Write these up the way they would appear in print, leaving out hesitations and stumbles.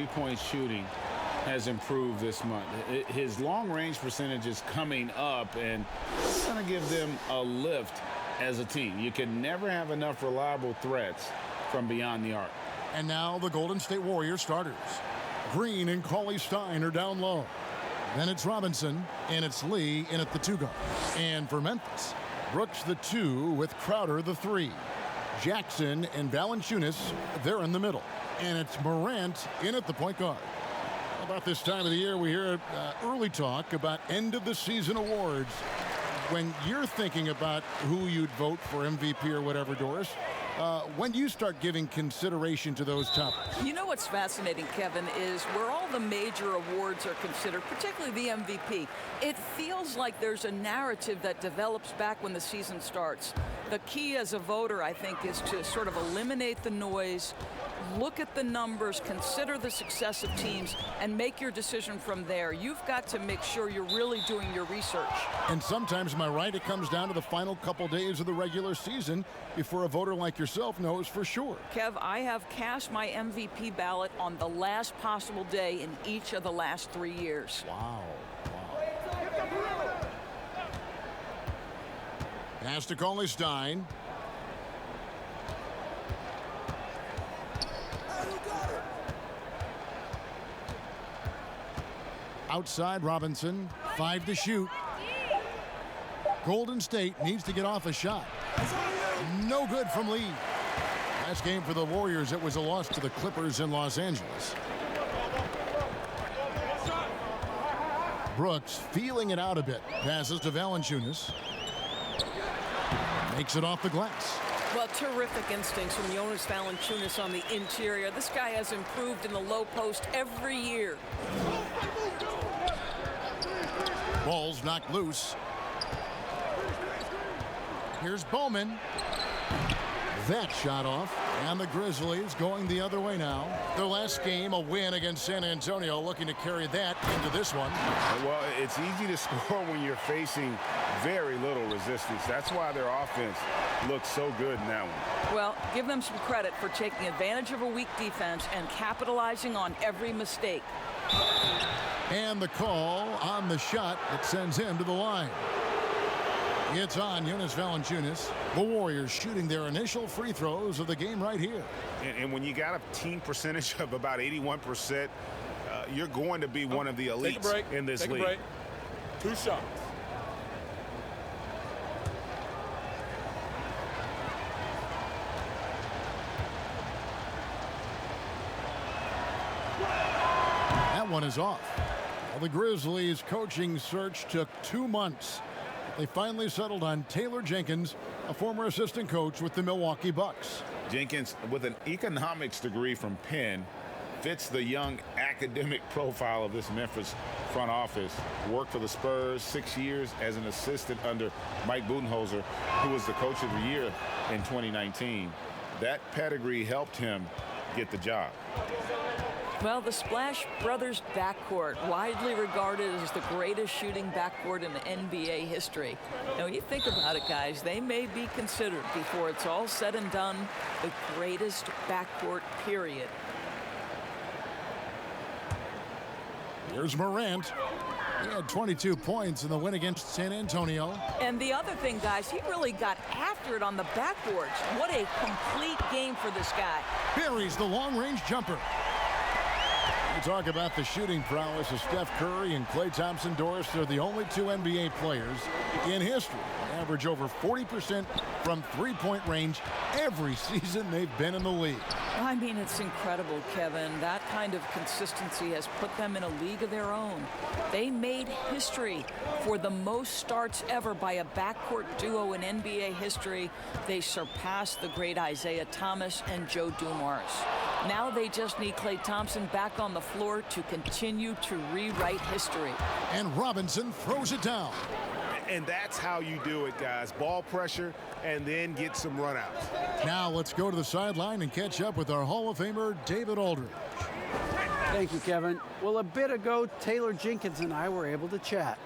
three-point shooting has improved this month. His long-range percentage is coming up, and it's going to give them a lift as a team. You can never have enough reliable threats from beyond the arc. And now the Golden State Warriors starters. Green and Cauley-Stein are down low. Then it's Robinson, and it's Lee in at the 2 guard. And for Memphis, Brooks the 2 with Crowder the 3. Jackson and Valanciunas, they're in the middle. And it's Morant in at the point guard. About this time of the year, we hear early talk about end-of-the-season awards. When you're thinking about who you'd vote for MVP or whatever, Doris, when do you start giving consideration to those topics? You know what's fascinating, Kevin, is where all the major awards are considered, particularly the MVP, it feels like there's a narrative that develops back when the season starts. The key as a voter, I think, is to sort of eliminate the noise, look at the numbers, consider the success of teams, and make your decision from there. You've got to make sure you're really doing your research. And sometimes, am I right, it comes down to the final couple days of the regular season before a voter like yourself knows for sure. Kev, I have cast my MVP ballot on the last possible day in each of the last 3 years. Wow. Pass to Cauley-Stein. Outside Robinson, 5 to shoot. Golden State needs to get off a shot. No good from Lee. Last game for the Warriors, it was a loss to the Clippers in Los Angeles. Brooks feeling it out a bit. Passes to Valanciunas. Makes it off the glass. Well, terrific instincts from Jonas Valanciunas on the interior. This guy has improved in the low post every year. Ball's knocked loose. Here's Bowman. That shot off. And the Grizzlies going the other way now. Their last game, a win against San Antonio, looking to carry that into this one. Well, it's easy to score when you're facing very little resistance. That's why their offense looks so good in that one. Well, give them some credit for taking advantage of a weak defense and capitalizing on every mistake. And the call on the shot that sends him to the line. It's on Jonas Valanciunas. The Warriors shooting their initial free throws of the game right here. And when you got a team percentage of about 81%, you're going to be one of the elites in this league. Break. 2 shots. That one is off. Well, the Grizzlies coaching search took 2 months. They finally settled on Taylor Jenkins, a former assistant coach with the Milwaukee Bucks. Jenkins, with an economics degree from Penn, fits the young academic profile of this Memphis front office. Worked for the Spurs 6 years as an assistant under Mike Budenholzer, who was the coach of the year in 2019. That pedigree helped him get the job. Well, the Splash Brothers backcourt, widely regarded as the greatest shooting backcourt in the NBA history. Now, when you think about it, guys, they may be considered, before it's all said and done, the greatest backcourt, period. Here's Morant. He had 22 points in the win against San Antonio. And the other thing, guys, he really got after it on the backboards. What a complete game for this guy. Buries the long-range jumper. We talk about the shooting prowess of Steph Curry and Klay Thompson. Doris, they're the only 2 NBA players in history to average over 40% from three-point range every season they've been in the league. I mean, it's incredible, Kevin. That kind of consistency has put them in a league of their own. They made history for the most starts ever by a backcourt duo in NBA history. They surpassed the great Isaiah Thomas and Joe Dumars. Now they just need Klay Thompson back on the floor to continue to rewrite history. And Robinson throws it down. And that's how you do it, guys. Ball pressure and then get some runouts. Now let's go to the sideline and catch up with our Hall of Famer, David Aldridge. Thank you, Kevin. Well, a bit ago, Taylor Jenkins and I were able to chat.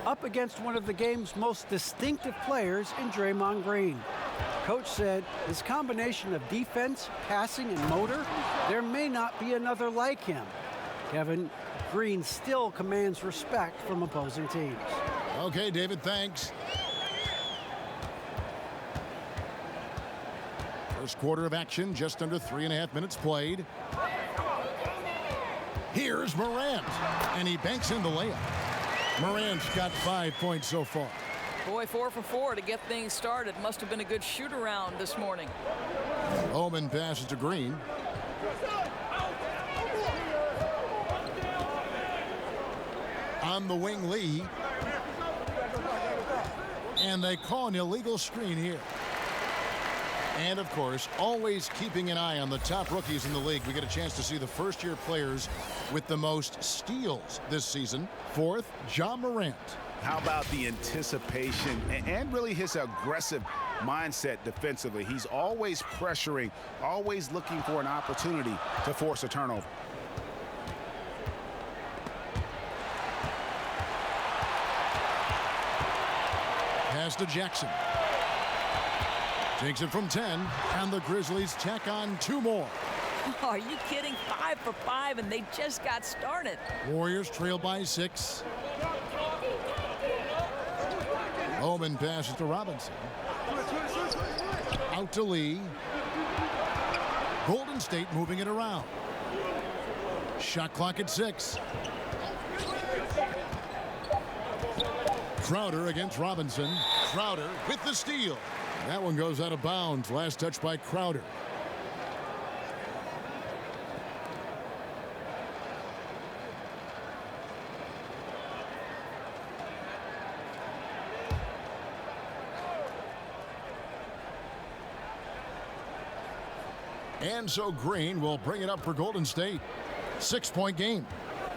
up against one of the game's most distinctive players in Draymond Green. Coach said his combination of defense, passing, and motor, there may not be another like him. Kevin, Green still commands respect from opposing teams. Okay, David, thanks. First quarter of action, just under 3.5 minutes played. Here's Morant, and he banks in the layup. Morant's got 5 points so far. Boy, 4 for 4 to get things started. Must have been a good shoot-around this morning. Bowman passes to Green. On the wing, Lee. And they call an illegal screen here. And, of course, always keeping an eye on the top rookies in the league. We get a chance to see the first-year players with the most steals this season. Fourth, Ja Morant. How about the anticipation and really his aggressive mindset defensively? He's always pressuring, always looking for an opportunity to force a turnover. Pass to Jackson. Takes it from 10, and the Grizzlies tack on 2 more. Oh, are you kidding? 5 for 5, and they just got started. Warriors trail by 6. Bowman passes to Robinson. Out to Lee. Golden State moving it around. Shot clock at 6. Crowder against Robinson. Crowder with the steal. That one goes out of bounds. Last touch by Crowder. And so Green will bring it up for Golden State. 6-point game.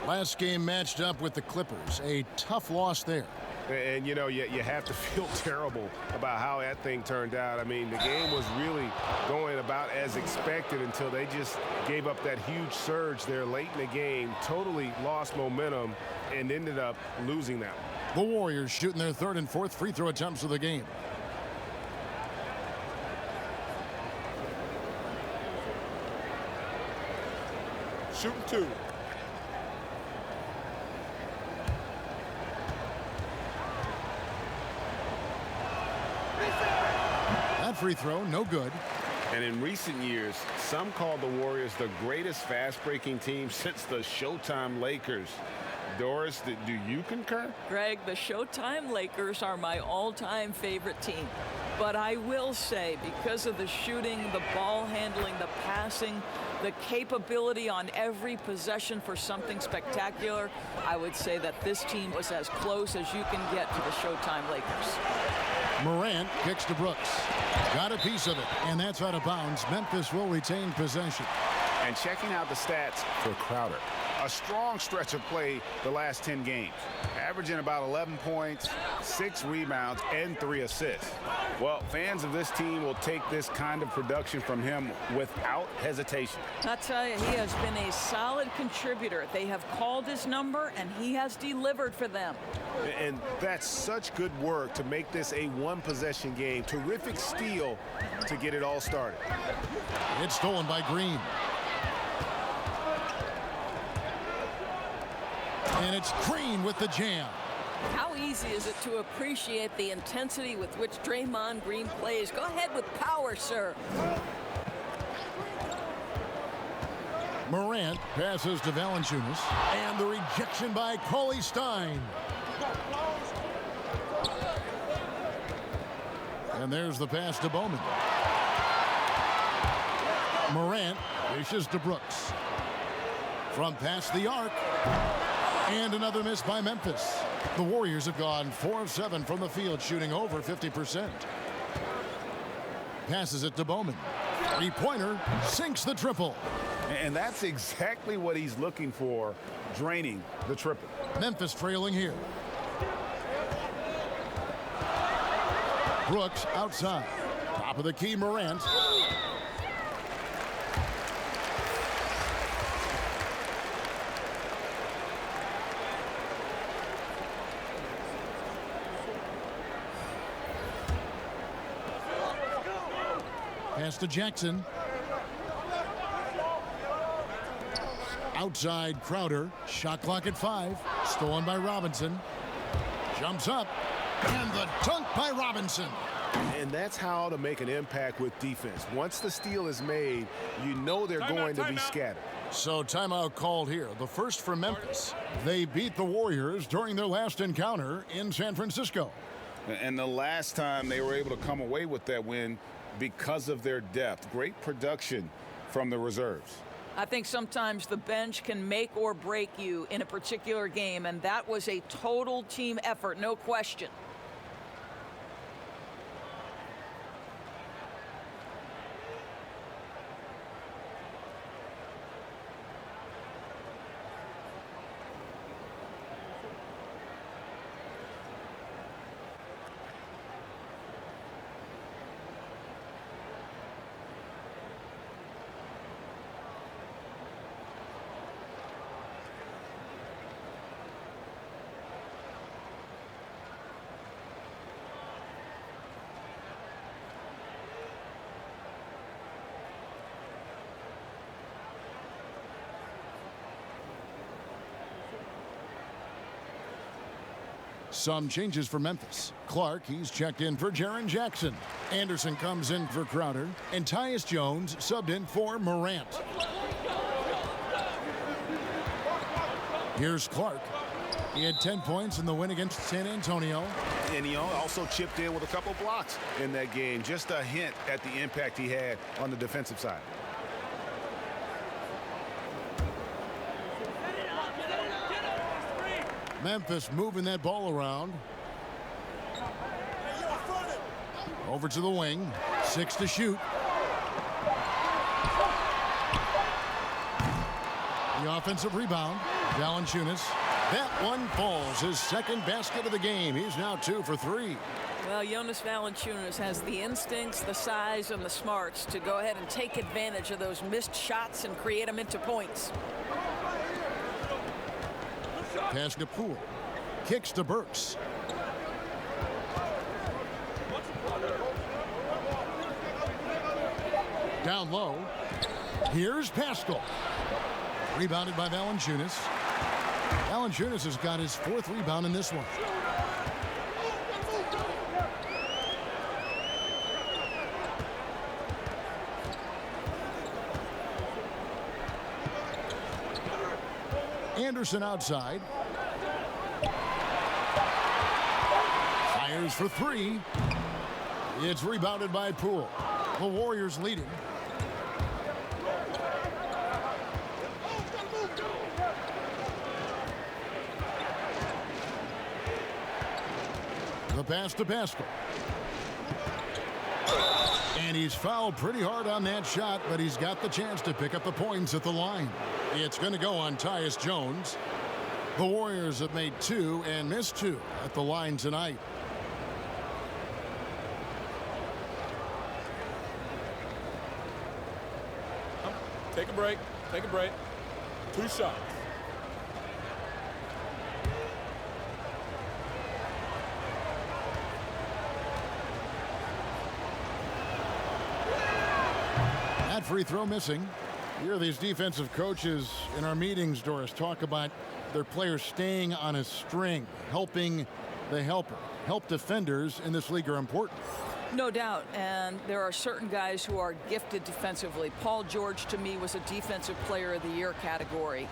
Last game matched up with the Clippers. A tough loss there. And, you know, you have to feel terrible about how that thing turned out. I mean, the game was really going about as expected until they just gave up that huge surge there late in the game, totally lost momentum, and ended up losing that one. The Warriors shooting their 3rd and 4th free throw attempts of the game. Shooting 2. That free throw, no good. And in recent years, some call the Warriors the greatest fast-breaking team since the Showtime Lakers. Doris, do you concur? Greg, the Showtime Lakers are my all-time favorite team. But I will say, because of the shooting, the ball handling, the passing, the capability on every possession for something spectacular, I would say that this team was as close as you can get to the Showtime Lakers. Morant kicks to Brooks. Got a piece of it, and that's out of bounds. Memphis will retain possession. And checking out the stats for Crowder. A strong stretch of play the last 10 games, averaging about 11 points, 6 rebounds, and 3 assists. Well, fans of this team will take this kind of production from him without hesitation. I tell you, he has been a solid contributor. They have called his number, and he has delivered for them. And that's such good work to make this a one-possession game. Terrific steal to get it all started. It's stolen by Green. And it's Green with the jam. How easy is it to appreciate the intensity with which Draymond Green plays? Go ahead with power, sir. Morant passes to Valanciunas. And the rejection by Cauley-Stein. And there's the pass to Bowman. Morant dishes to Brooks. From past the arc. And another miss by Memphis. The Warriors have gone 4 of 7 from the field, shooting over 50%. Passes it to Bowman. Three-pointer sinks the triple. And that's exactly what he's looking for, draining the triple. Memphis trailing here. Brooks outside. Top of the key, Morant. Pass to Jackson. Outside Crowder. Shot clock at 5. Stolen by Robinson. Jumps up. And the dunk by Robinson. And that's how to make an impact with defense. Once the steal is made, you know they're going to be scattered. So timeout called here. The first for Memphis. They beat the Warriors during their last encounter in San Francisco. And the last time they were able to come away with that win because of their depth. Great production from the reserves. I think sometimes the bench can make or break you in a particular game, and that was a total team effort, no question. Some changes for Memphis. Clark, he's checked in for Jaren Jackson. Anderson comes in for Crowder. And Tyus Jones subbed in for Morant. Here's Clark. He had 10 points in the win against San Antonio. And he also chipped in with a couple blocks in that game. Just a hint at the impact he had on the defensive side. Memphis moving that ball around. Over to the wing. 6 to shoot. The offensive rebound. Valanciunas. That one falls. His second basket of the game. He's now 2 for 3. Well, Jonas Valanciunas has the instincts, the size, and the smarts to go ahead and take advantage of those missed shots and create them into points. Pass to Poole. Kicks to Burks. Down low. Here's Pascal. Rebounded by Valanciunas. Valanciunas has got his 4th rebound in this one. Anderson outside. Fires for 3. It's rebounded by Poole. The Warriors leading. The pass to Pascal. And he's fouled pretty hard on that shot, but he's got the chance to pick up the points at the line. It's going to go on Tyus Jones. The Warriors have made 2 and missed 2 at the line tonight. Take a break. Take a break. 2 shots. That free throw missing. You hear these defensive coaches in our meetings, Doris, talk about their players staying on a string, helping the helper. Help defenders in this league are important. No doubt, and there are certain guys who are gifted defensively. Paul George, to me, was a Defensive Player of the Year category.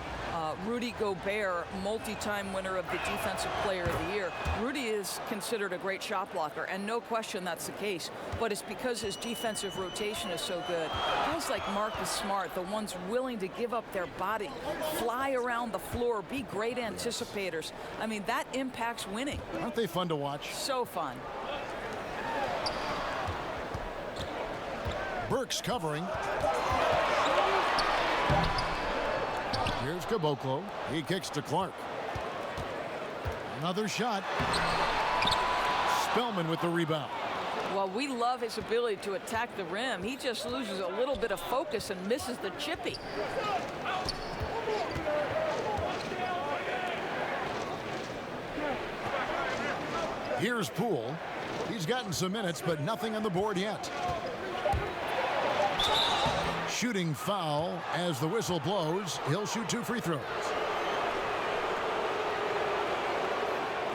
Rudy Gobert, multi-time winner of the Defensive Player of the Year. Rudy is considered a great shot blocker, and no question that's the case. But it's because his defensive rotation is so good. Guys like Marcus Smart, the ones willing to give up their body, fly around the floor, be great anticipators. I mean, that impacts winning. Aren't they fun to watch? So fun. Burks covering. Here's Caboclo. He kicks to Clark. Another shot. Spellman with the rebound. Well, we love his ability to attack the rim. He just loses a little bit of focus and misses the chippy. Here's Poole. He's gotten some minutes, but nothing on the board yet. shooting foul. As the whistle blows, he'll shoot 2 free throws.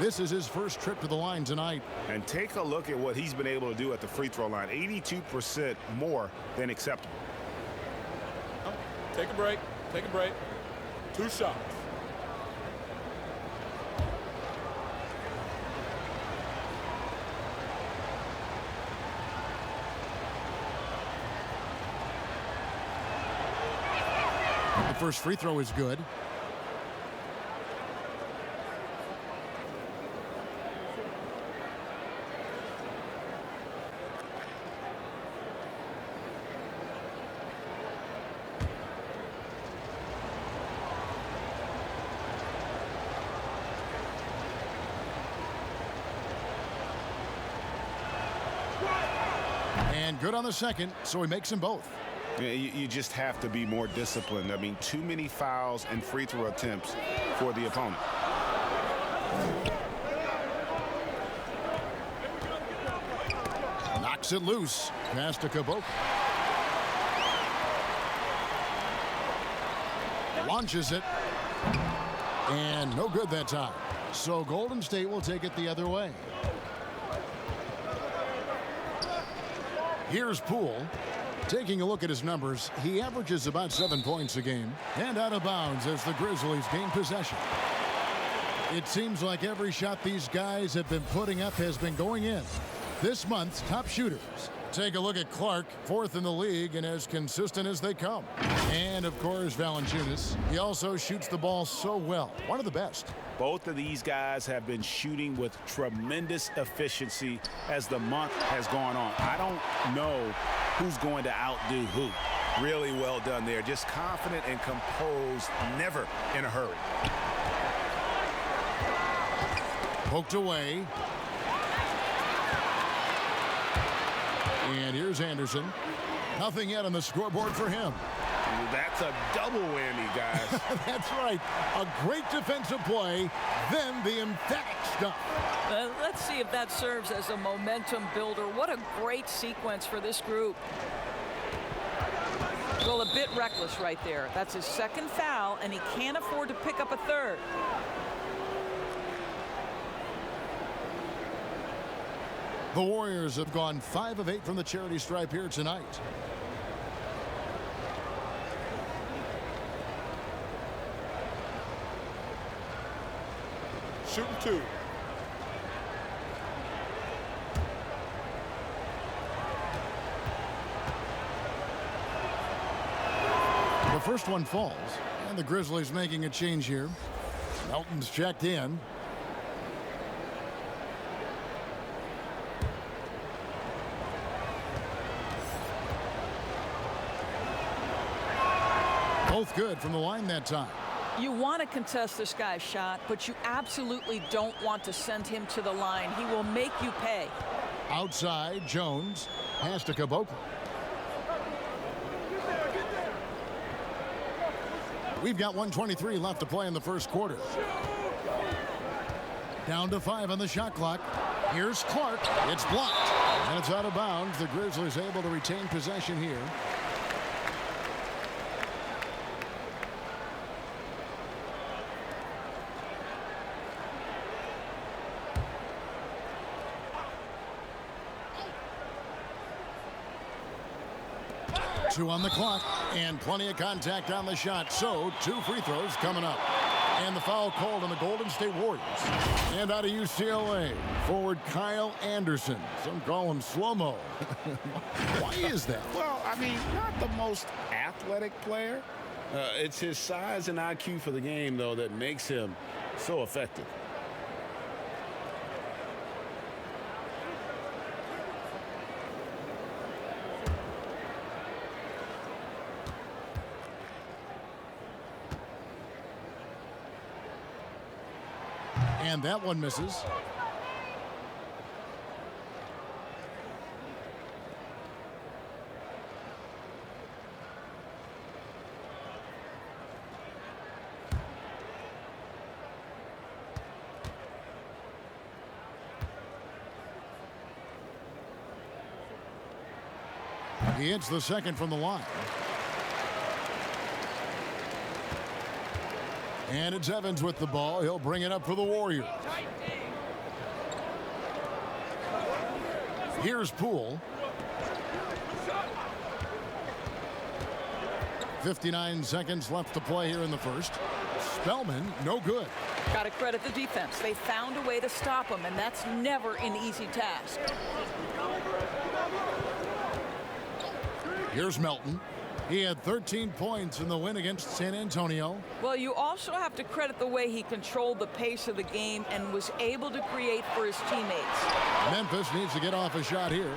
This is his first trip to the line tonight. And take a look at what he's been able to do at the free throw line. 82% more than acceptable. Take a break. Take a break. 2 shots. The first free throw is good. And good on the second, so he makes them both. Yeah, you just have to be more disciplined. I mean, too many fouls and free throw attempts for the opponent. Knocks it loose. Pass to Caboclo. Launches it. And no good that time. So Golden State will take it the other way. Here's Poole. Taking a look at his numbers, he averages about 7 points a game. And out of bounds as the Grizzlies gain possession. It seems like every shot these guys have been putting up has been going in. This month's top shooters. Take a look at Clark, 4th in the league and as consistent as they come. And of course, Valanciunas. He also shoots the ball so well. One of the best. Both of these guys have been shooting with tremendous efficiency as the month has gone on. I don't know who's going to outdo who. Really well done there. Just confident and composed, never in a hurry. Poked away. And here's Anderson. Nothing yet on the scoreboard for him. That's a double whammy, guys. That's right. A great defensive play, then the emphatic stuff. Let's see if that serves as a momentum builder. What a great sequence for this group. Well, a bit reckless right there. That's his second foul, and he can't afford to pick up a third. The Warriors have gone 5 of 8 from the charity stripe here tonight. Shooting 2. The first one falls, and the Grizzlies making a change here. Melton's checked in. Both good from the line that time. You want to contest this guy's shot, but you absolutely don't want to send him to the line. He will make you pay. Outside, Jones. Pass to Caboclo. We've got 1:23 left to play in the first quarter. Down to 5 on the shot clock. Here's Clark. It's blocked. And it's out of bounds. The Grizzlies able to retain possession here. Two on the clock and plenty of contact on the shot. So 2 free throws coming up. And the foul called on the Golden State Warriors. And out of UCLA, forward Kyle Anderson. Some call him slow-mo. Why is that? Well, I mean, not the most athletic player. It's his size and IQ for the game, though, that makes him so effective. And that one misses. He hits the second from the line. And it's Evans with the ball. He'll bring it up for the Warriors. Here's Poole. 59 seconds left to play here in the first. Spellman, no good. Got to credit the defense. They found a way to stop him, and that's never an easy task. Here's Melton. He had 13 points in the win against San Antonio. Well, you also have to credit the way he controlled the pace of the game and was able to create for his teammates. Memphis needs to get off a shot here.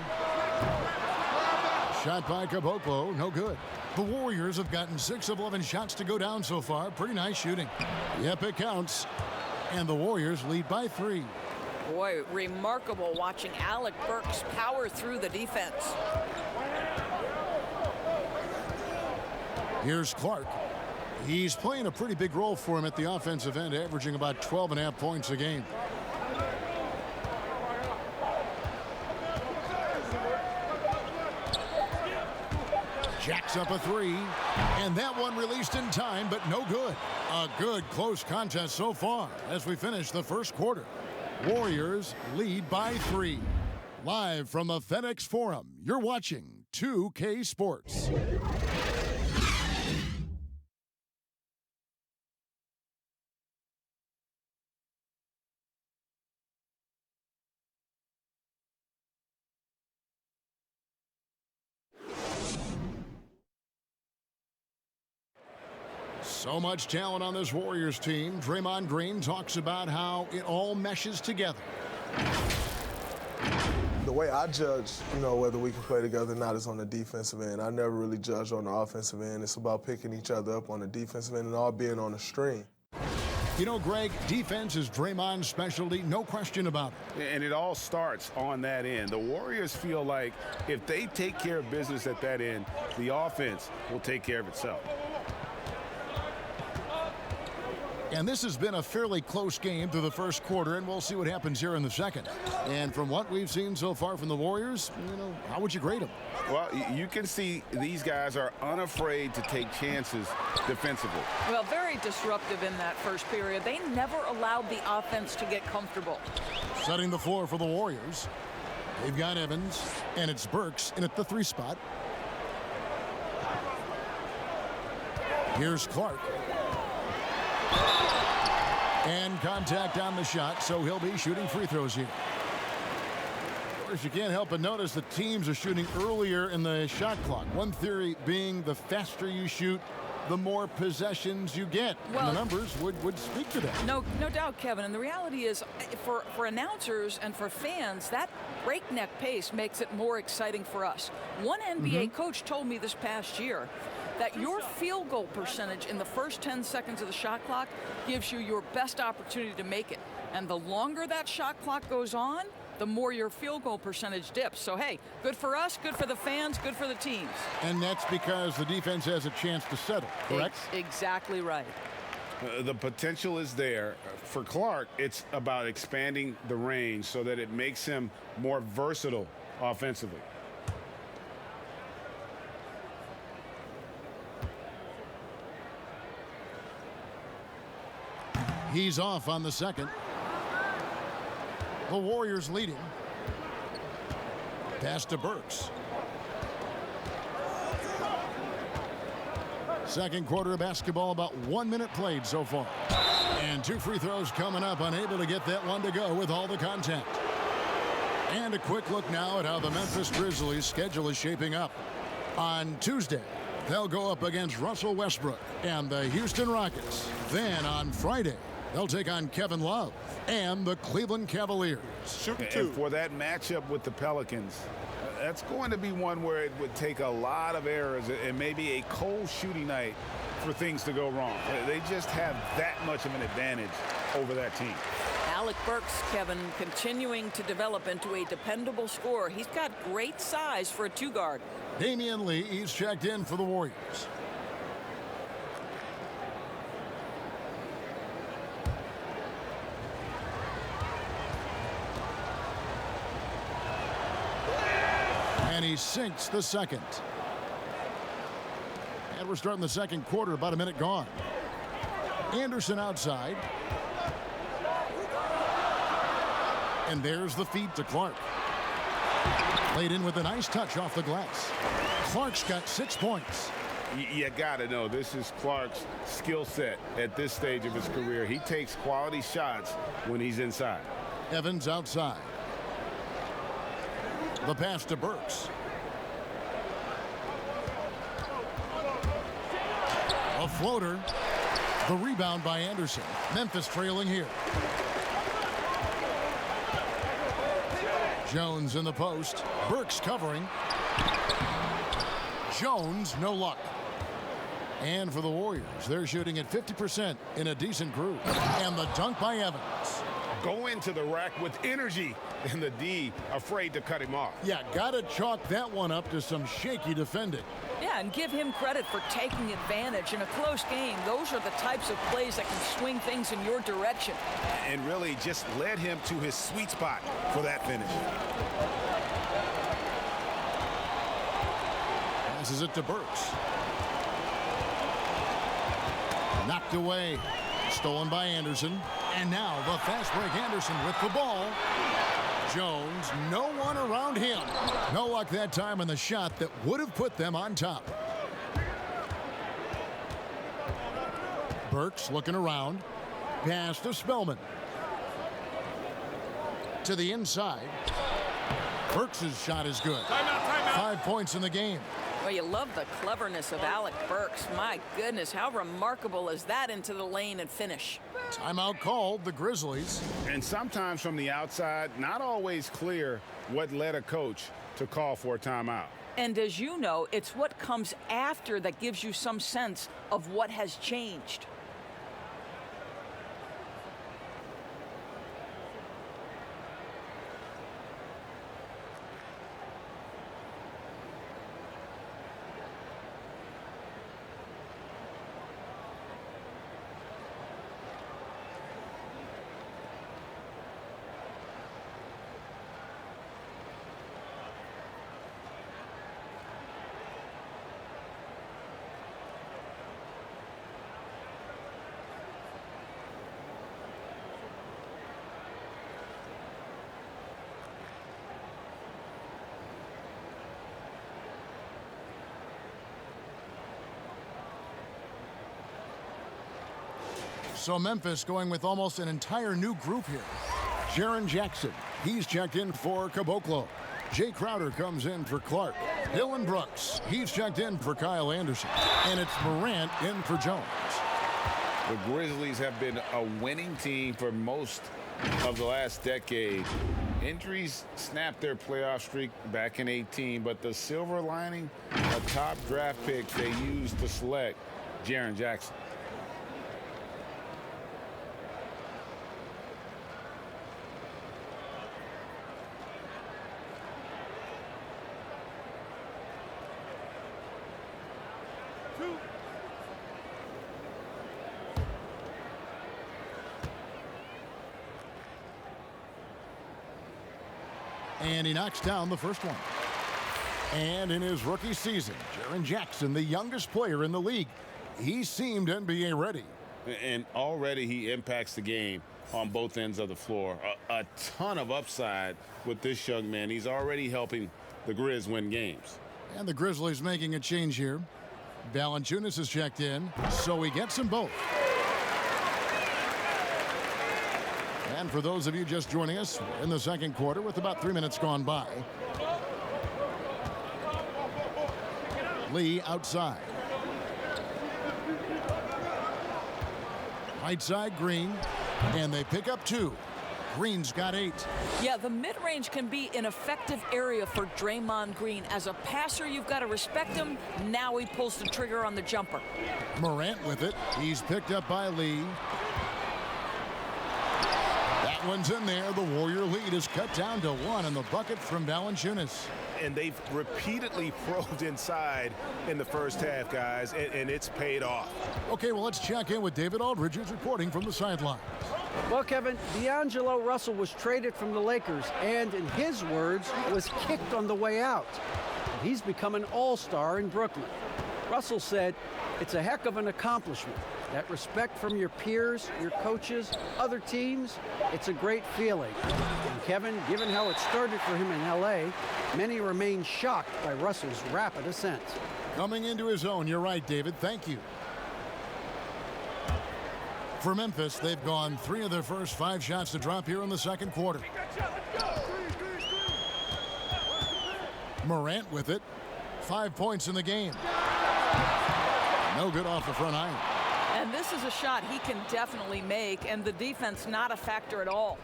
Shot by Caboclo, no good. The Warriors have gotten 6 of 11 shots to go down so far. Pretty nice shooting. Yep, it counts. And the Warriors lead by 3. Boy, remarkable watching Alec Burks power through the defense. Here's Clark. He's playing a pretty big role for him at the offensive end, averaging about 12.5 points a game. Jacks up a 3, and that one released in time, but no good. A good close contest so far as we finish the first quarter. Warriors lead by 3. Live from the FedEx Forum, you're watching 2K Sports. So much talent on this Warriors team. Draymond Green talks about how it all meshes together. The way I judge, whether we can play together or not is on the defensive end. I never really judge on the offensive end. It's about picking each other up on the defensive end and all being on the string. Greg, defense is Draymond's specialty, no question about it. And it all starts on that end. The Warriors feel like if they take care of business at that end, the offense will take care of itself. And this has been a fairly close game through the first quarter, and we'll see what happens here in the second. And from what we've seen so far from the Warriors, how would you grade them? Well, you can see these guys are unafraid to take chances defensively. Well, very disruptive in that first period. They never allowed the offense to get comfortable. Setting the floor for the Warriors. They've got Evans, and it's Burks in at the 3 spot. Here's Clark. And contact on the shot, so he'll be shooting free throws here. Of course, you can't help but notice the teams are shooting earlier in the shot clock. One theory being the faster you shoot, the more possessions you get. Well, and the numbers would speak to that. No doubt, Kevin. And the reality is, for announcers and for fans, that breakneck pace makes it more exciting for us. One NBA coach told me this past year that your field goal percentage in the first 10 seconds of the shot clock gives you your best opportunity to make it. And the longer that shot clock goes on, the more your field goal percentage dips. So, hey, good for us, good for the fans, good for the teams. And that's because the defense has a chance to settle, correct? Exactly right. The potential is there. For Clark, it's about expanding the range so that it makes him more versatile offensively. He's off on the second. The Warriors leading. Pass to Burks. Second quarter of basketball, about 1 minute played so far. And 2 free throws coming up, unable to get that one to go with all the contact. And a quick look now at how the Memphis Grizzlies schedule is shaping up. On Tuesday, they'll go up against Russell Westbrook and the Houston Rockets. Then on Friday, they'll take on Kevin Love and the Cleveland Cavaliers. And for that matchup with the Pelicans, that's going to be one where it would take a lot of errors and maybe a cold shooting night for things to go wrong. They just have that much of an advantage over that team. Alec Burks, Kevin, continuing to develop into a dependable scorer. He's got great size for a 2-guard. Damian Lee, he's checked in for the Warriors. And he sinks the second. And we're starting the second quarter, about a minute gone. Anderson outside. And there's the feed to Clark. Laid in with a nice touch off the glass. Clark's got 6 points. You got to know, this is Clark's skill set at this stage of his career. He takes quality shots when he's inside. Evans outside. The pass to Burks. A floater. The rebound by Anderson. Memphis trailing here. Jones in the post. Burks covering. Jones, no luck. And for the Warriors, they're shooting at 50% in a decent groove. And the dunk by Evans. Go into the rack with energy, and the D afraid to cut him off. Yeah, gotta chalk that one up to some shaky defending. Yeah, and give him credit for taking advantage. In a close game, those are the types of plays that can swing things in your direction. And really just led him to his sweet spot for that finish. Passes it to Burks. Knocked away. Stolen by Anderson. And now the fast break Anderson with the ball. Jones, no one around him. No luck that time in the shot that would have put them on top. Burks looking around. Pass to Spellman. To the inside. Burks' shot is good. 5 points in the game. Well, you love the cleverness of Alec Burks. My goodness, how remarkable is that into the lane and finish? Timeout called, the Grizzlies. And sometimes from the outside, not always clear what led a coach to call for a timeout. And as you know, it's what comes after that gives you some sense of what has changed. So Memphis going with almost an entire new group here. Jaren Jackson, he's checked in for Caboclo. Jay Crowder comes in for Clark. Dylan Brooks, he's checked in for Kyle Anderson. And it's Morant in for Jones. The Grizzlies have been a winning team for most of the last decade. Injuries snapped their playoff streak back in 18, but the silver lining, a top draft pick they used to select Jaren Jackson. And he knocks down the first one. And in his rookie season, Jaren Jackson, the youngest player in the league, he seemed NBA ready. And already he impacts the game on both ends of the floor. A ton of upside with this young man. He's already helping the Grizz win games. And the Grizzlies making a change here. Valanciunas is checked in, so he gets them both. And for those of you just joining us, we're in the second quarter with about 3 minutes gone by. Lee outside. Right side, Green. And they pick up 2. Green's got 8. Yeah, the mid-range can be an effective area for Draymond Green. As a passer, you've got to respect him. Now he pulls the trigger on the jumper. Morant with it. He's picked up by Lee. That one's in there. The Warrior lead is cut down to 1 in the bucket from Valanciunas. And they've repeatedly probed inside in the first half, guys, and it's paid off. Okay, well, let's check in with David Aldridge, who's reporting from the sidelines. Well, Kevin, D'Angelo Russell was traded from the Lakers and, in his words, was kicked on the way out. He's become an all-star in Brooklyn. Russell said, "It's a heck of an accomplishment. That respect from your peers, your coaches, other teams, it's a great feeling. And Kevin, given how it started for him in LA, many remain shocked by Russell's rapid ascent. Coming into his own, you're right, David. Thank you. For Memphis, they've gone 3 of their first 5 shots to drop here in the second quarter. Morant with it. 5 points in the game. No good off the front iron. And this is a shot he can definitely make, and the defense not a factor at all.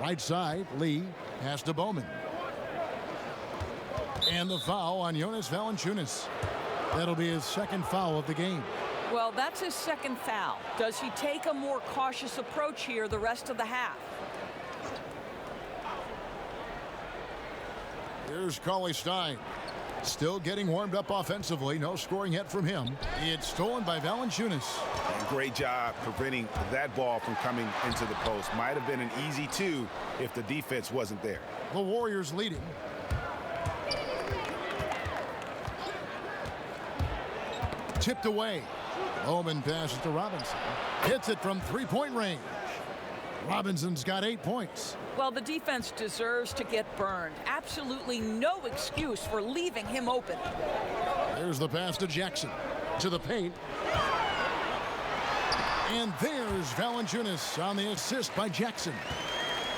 Right side, Lee, pass to Bowman. And the foul on Jonas Valanciunas. That'll be his second foul of the game. Well, that's his second foul. Does he take a more cautious approach here the rest of the half? Here's Cauley-Stein. Still getting warmed up offensively. No scoring yet from him. It's stolen by Valanciunas. And great job preventing that ball from coming into the post. Might have been an easy 2 if the defense wasn't there. The Warriors leading. Tipped away. Bowman passes to Robinson. Hits it from 3-point range. Robinson's got 8 points. Well, the defense deserves to get burned. Absolutely no excuse for leaving him open. There's the pass to Jackson. To the paint. And there's Valanciunas on the assist by Jackson.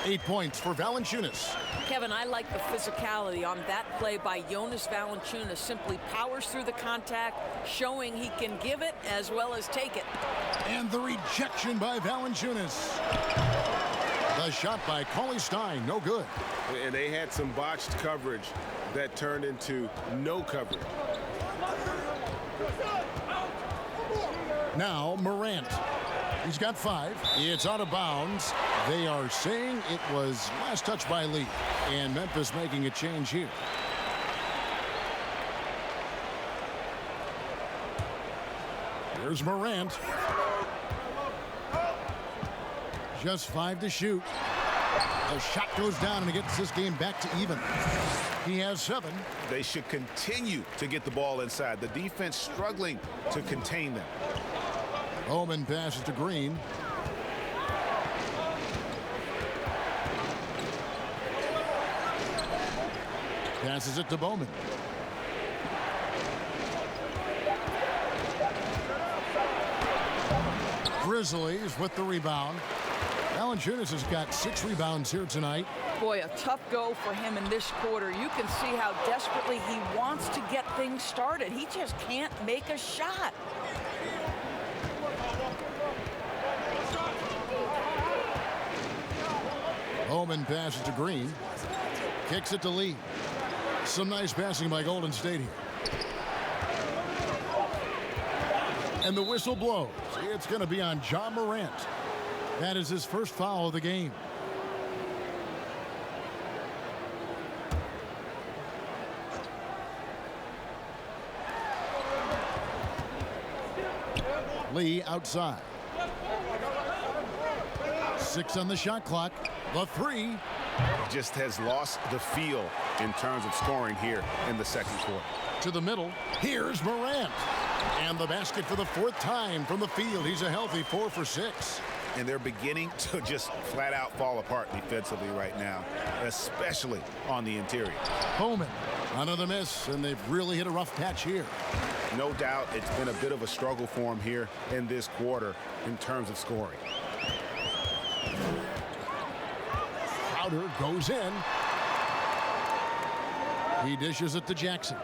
8 points for Valanciunas. Kevin, I like the physicality on that play by Jonas Valanciunas. Simply powers through the contact, showing he can give it as well as take it. And the rejection by Valanciunas. The shot by Cauley-Stein, no good. And they had some botched coverage that turned into no coverage. Now Morant. He's got 5. It's out of bounds. They are saying it was last touch by Lee. And Memphis making a change here. Here's Morant. Just 5 to shoot. The shot goes down and it gets this game back to even. He has 7. They should continue to get the ball inside. The defense struggling to contain them. Bowman passes to Green. Passes it to Bowman. Grizzlies with the rebound. Valanciunas has got 6 rebounds here tonight. Boy, a tough go for him in this quarter. You can see how desperately he wants to get things started. He just can't make a shot. Bowman passes to Green. Kicks it to Lee. Some nice passing by Golden State here. And the whistle blows. It's going to be on Ja Morant. That is his first foul of the game. Lee outside. 6 on the shot clock. The 3. Just has lost the feel in terms of scoring here in the second quarter. To the middle. Here's Morant. And the basket for the 4th time from the field. He's a healthy 4 for 6. And they're beginning to just flat out fall apart defensively right now, especially on the interior. Bowman, another miss, and they've really hit a rough patch here. No doubt it's been a bit of a struggle for him here in this quarter in terms of scoring. Crowder goes in. He dishes it to Jackson.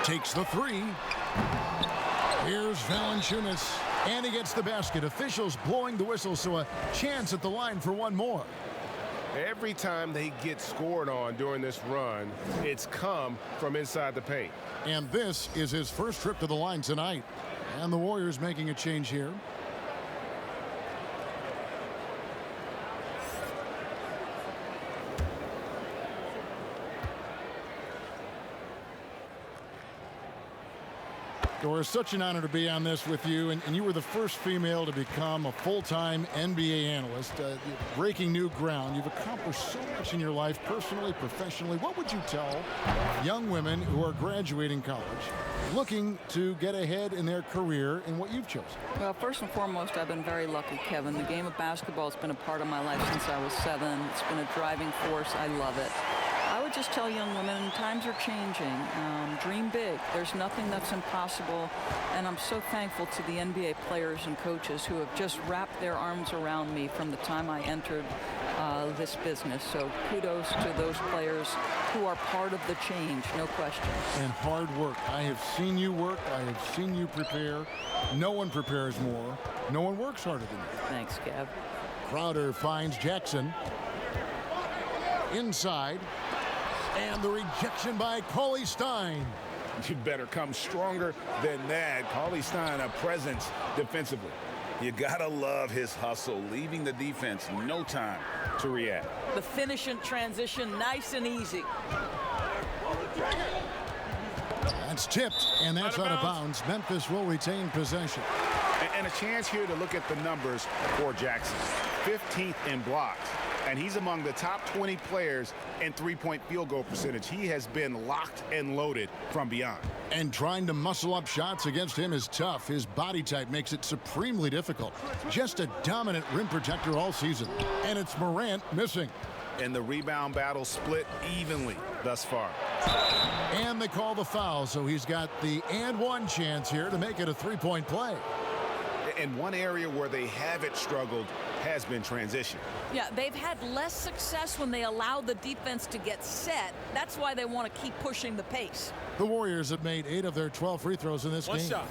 Takes the 3. Here's Valanciunas, and he gets the basket. Officials blowing the whistle, so a chance at the line for one more. Every time they get scored on during this run, it's come from inside the paint. And this is his first trip to the line tonight. And the Warriors making a change here. Dora, such an honor to be on this with you, and you were the first female to become a full-time NBA analyst, breaking new ground. You've accomplished so much in your life, personally, professionally. What would you tell young women who are graduating college, looking to get ahead in their career in what you've chosen? Well, first and foremost, I've been very lucky, Kevin. The game of basketball has been a part of my life since I was 7. It's been a driving force. I love it. I would just tell young women, times are changing. Dream big. There's nothing that's impossible. And I'm so thankful to the NBA players and coaches who have just wrapped their arms around me from the time I entered this business. So kudos to those players who are part of the change, no question. And hard work. I have seen you work. I have seen you prepare. No one prepares more. No one works harder than you. Thanks, Kev. Crowder finds Jackson. Inside. And the rejection by Cauley-Stein. You better come stronger than that. Cauley-Stein, a presence defensively. You gotta love his hustle, leaving the defense no time to react. The finish in transition, nice and easy. That's tipped, and that's out of bounds. Memphis will retain possession. And a chance here to look at the numbers for Jackson. 15th in blocks. And he's among the top 20 players in three-point field goal percentage. He has been locked and loaded from beyond. And trying to muscle up shots against him is tough. His body type makes it supremely difficult. Just a dominant rim protector all season. And it's Morant missing. And the rebound battle split evenly thus far. And they call the foul, so he's got the and one chance here to make it a three-point play. And one area where they haven't struggled has been transition. Yeah, they've had less success when they allow the defense to get set. That's why they want to keep pushing the pace. The Warriors have made 8 of their 12 free throws in this game. One shot.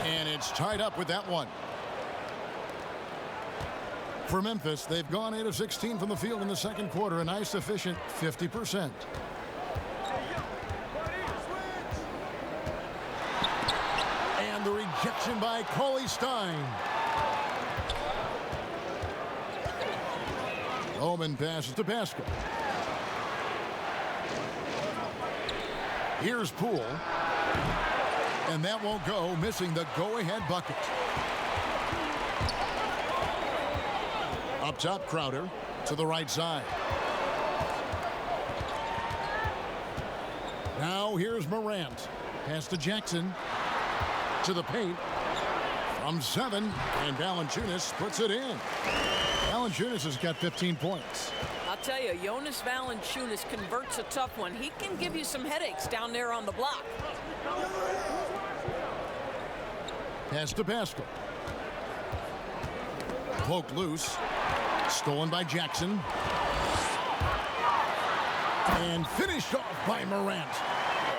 And it's tied up with that one. For Memphis, they've gone 8 of 16 from the field in the second quarter, a nice efficient 50%. And the rejection by Cauley-Stein. Roman passes to Pascal. Here's Poole. And that won't go, missing the go-ahead bucket. Up top, Crowder to the right side. Now here's Morant. Pass to Jackson. To the paint. From 7. And Valanciunas puts it in. Valanciunas has got 15 points. I'll tell you, Jonas Valanciunas converts a tough one. He can give you some headaches down there on the block. Pass to Pascal. Poked loose. Stolen by Jackson. And finished off by Morant.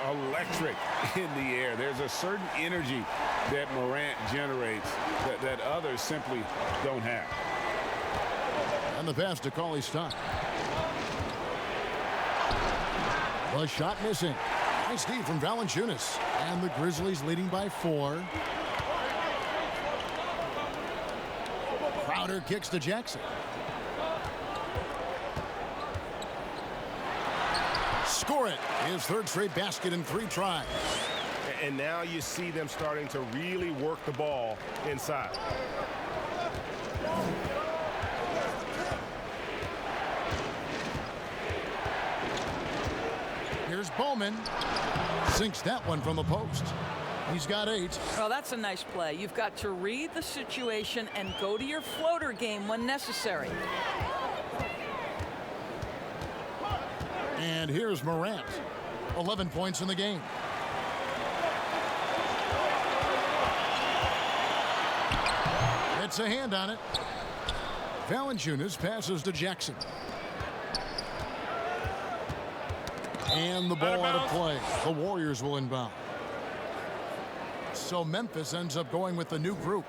Electric in the air. There's a certain energy that Morant generates that others simply don't have. And the pass to Cauley-Stein. The shot missing. Nice D from Valanciunas. And the Grizzlies leading by 4. Crowder kicks to Jackson. Score it. His 3rd straight basket in 3 tries. And now you see them starting to really work the ball inside. Here's Bowman. Sinks that one from the post. He's got 8. Well, that's a nice play. You've got to read the situation and go to your floater game when necessary. And here's Morant. 11 points in the game. It's a hand on it. Valanciunas passes to Jackson. And the ball out of play. The Warriors will inbound. So Memphis ends up going with the new group.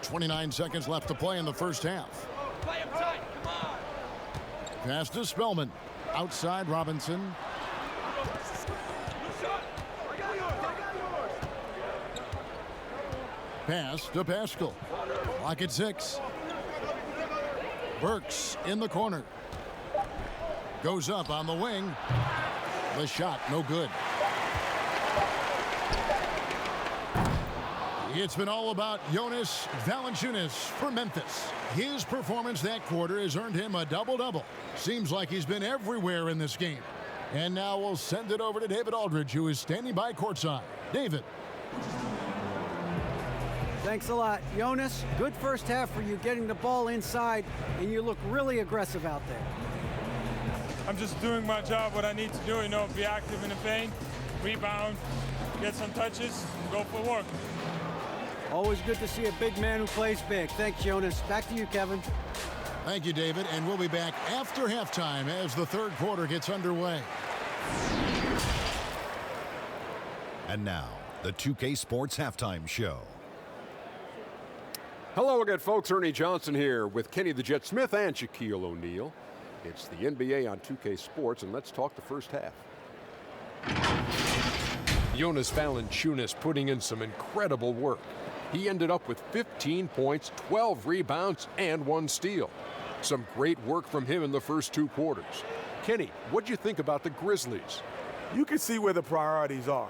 .29 seconds left to play in the first half. Pass to Spellman. outside Robinson. Pass to Pascal. Clock at 6. Burks in the corner. Goes up on the wing. The shot, no good. It's been all about Jonas Valanciunas for Memphis. His performance that quarter has earned him a double-double. Seems like he's been everywhere in this game. And now we'll send it over to David Aldridge, who is standing by courtside. David. Thanks a lot. Jonas, good first half for you getting the ball inside, and you look really aggressive out there. I'm just doing my job, what I need to do, be active in the paint, rebound, get some touches, go for work. Always good to see a big man who plays big. Thanks, Jonas. Back to you, Kevin. Thank you, David. And we'll be back after halftime as the third quarter gets underway. And now, the 2K Sports Halftime Show. Hello again, folks. Ernie Johnson here with Kenny the Jet Smith and Shaquille O'Neal. It's the NBA on 2K Sports, and let's talk the first half. Jonas Valanciunas putting in some incredible work. He ended up with 15 points, 12 rebounds, and 1 steal. Some great work from him in the first 2 quarters. Kenny, what'd you think about the Grizzlies? You can see where the priorities are.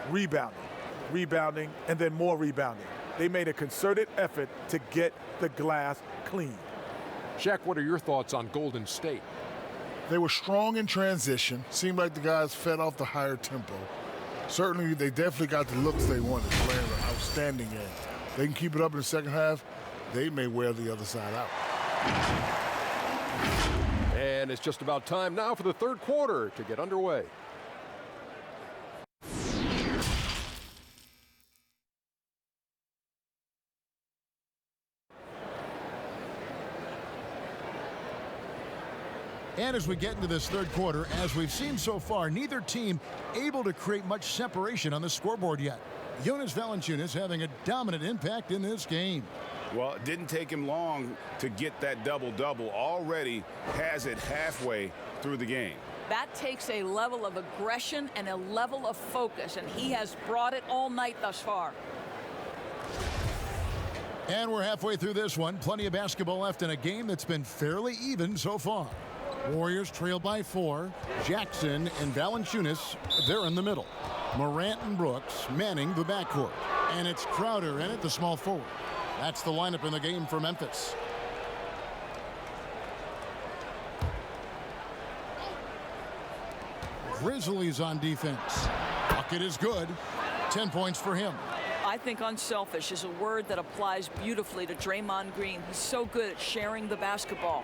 Rebounding, and then more rebounding. They made a concerted effort to get the glass clean. Shaq, what are your thoughts on Golden State? They were strong in transition. Seemed like the guys fed off the higher tempo. Certainly, they definitely got the looks they wanted, playing an outstanding game. They can keep it up in the second half, they may wear the other side out. And it's just about time now for the third quarter to get underway. And as we get into this third quarter, as we've seen so far, neither team able to create much separation on the scoreboard yet. Jonas Valanciunas having a dominant impact in this game. Well, it didn't take him long to get that double-double. Already has it halfway through the game. That takes a level of aggression and a level of focus, and he has brought it all night thus far. And we're halfway through this one. Plenty of basketball left in a game that's been fairly even so far. Warriors trail by 4. Jackson and Valanciunas, they're in the middle. Morant and Brooks manning the backcourt. And it's Crowder in at the small forward. That's the lineup in the game for Memphis. Grizzlies on defense. Bucket is good. 10 points for him. I think unselfish is a word that applies beautifully to Draymond Green. He's so good at sharing the basketball.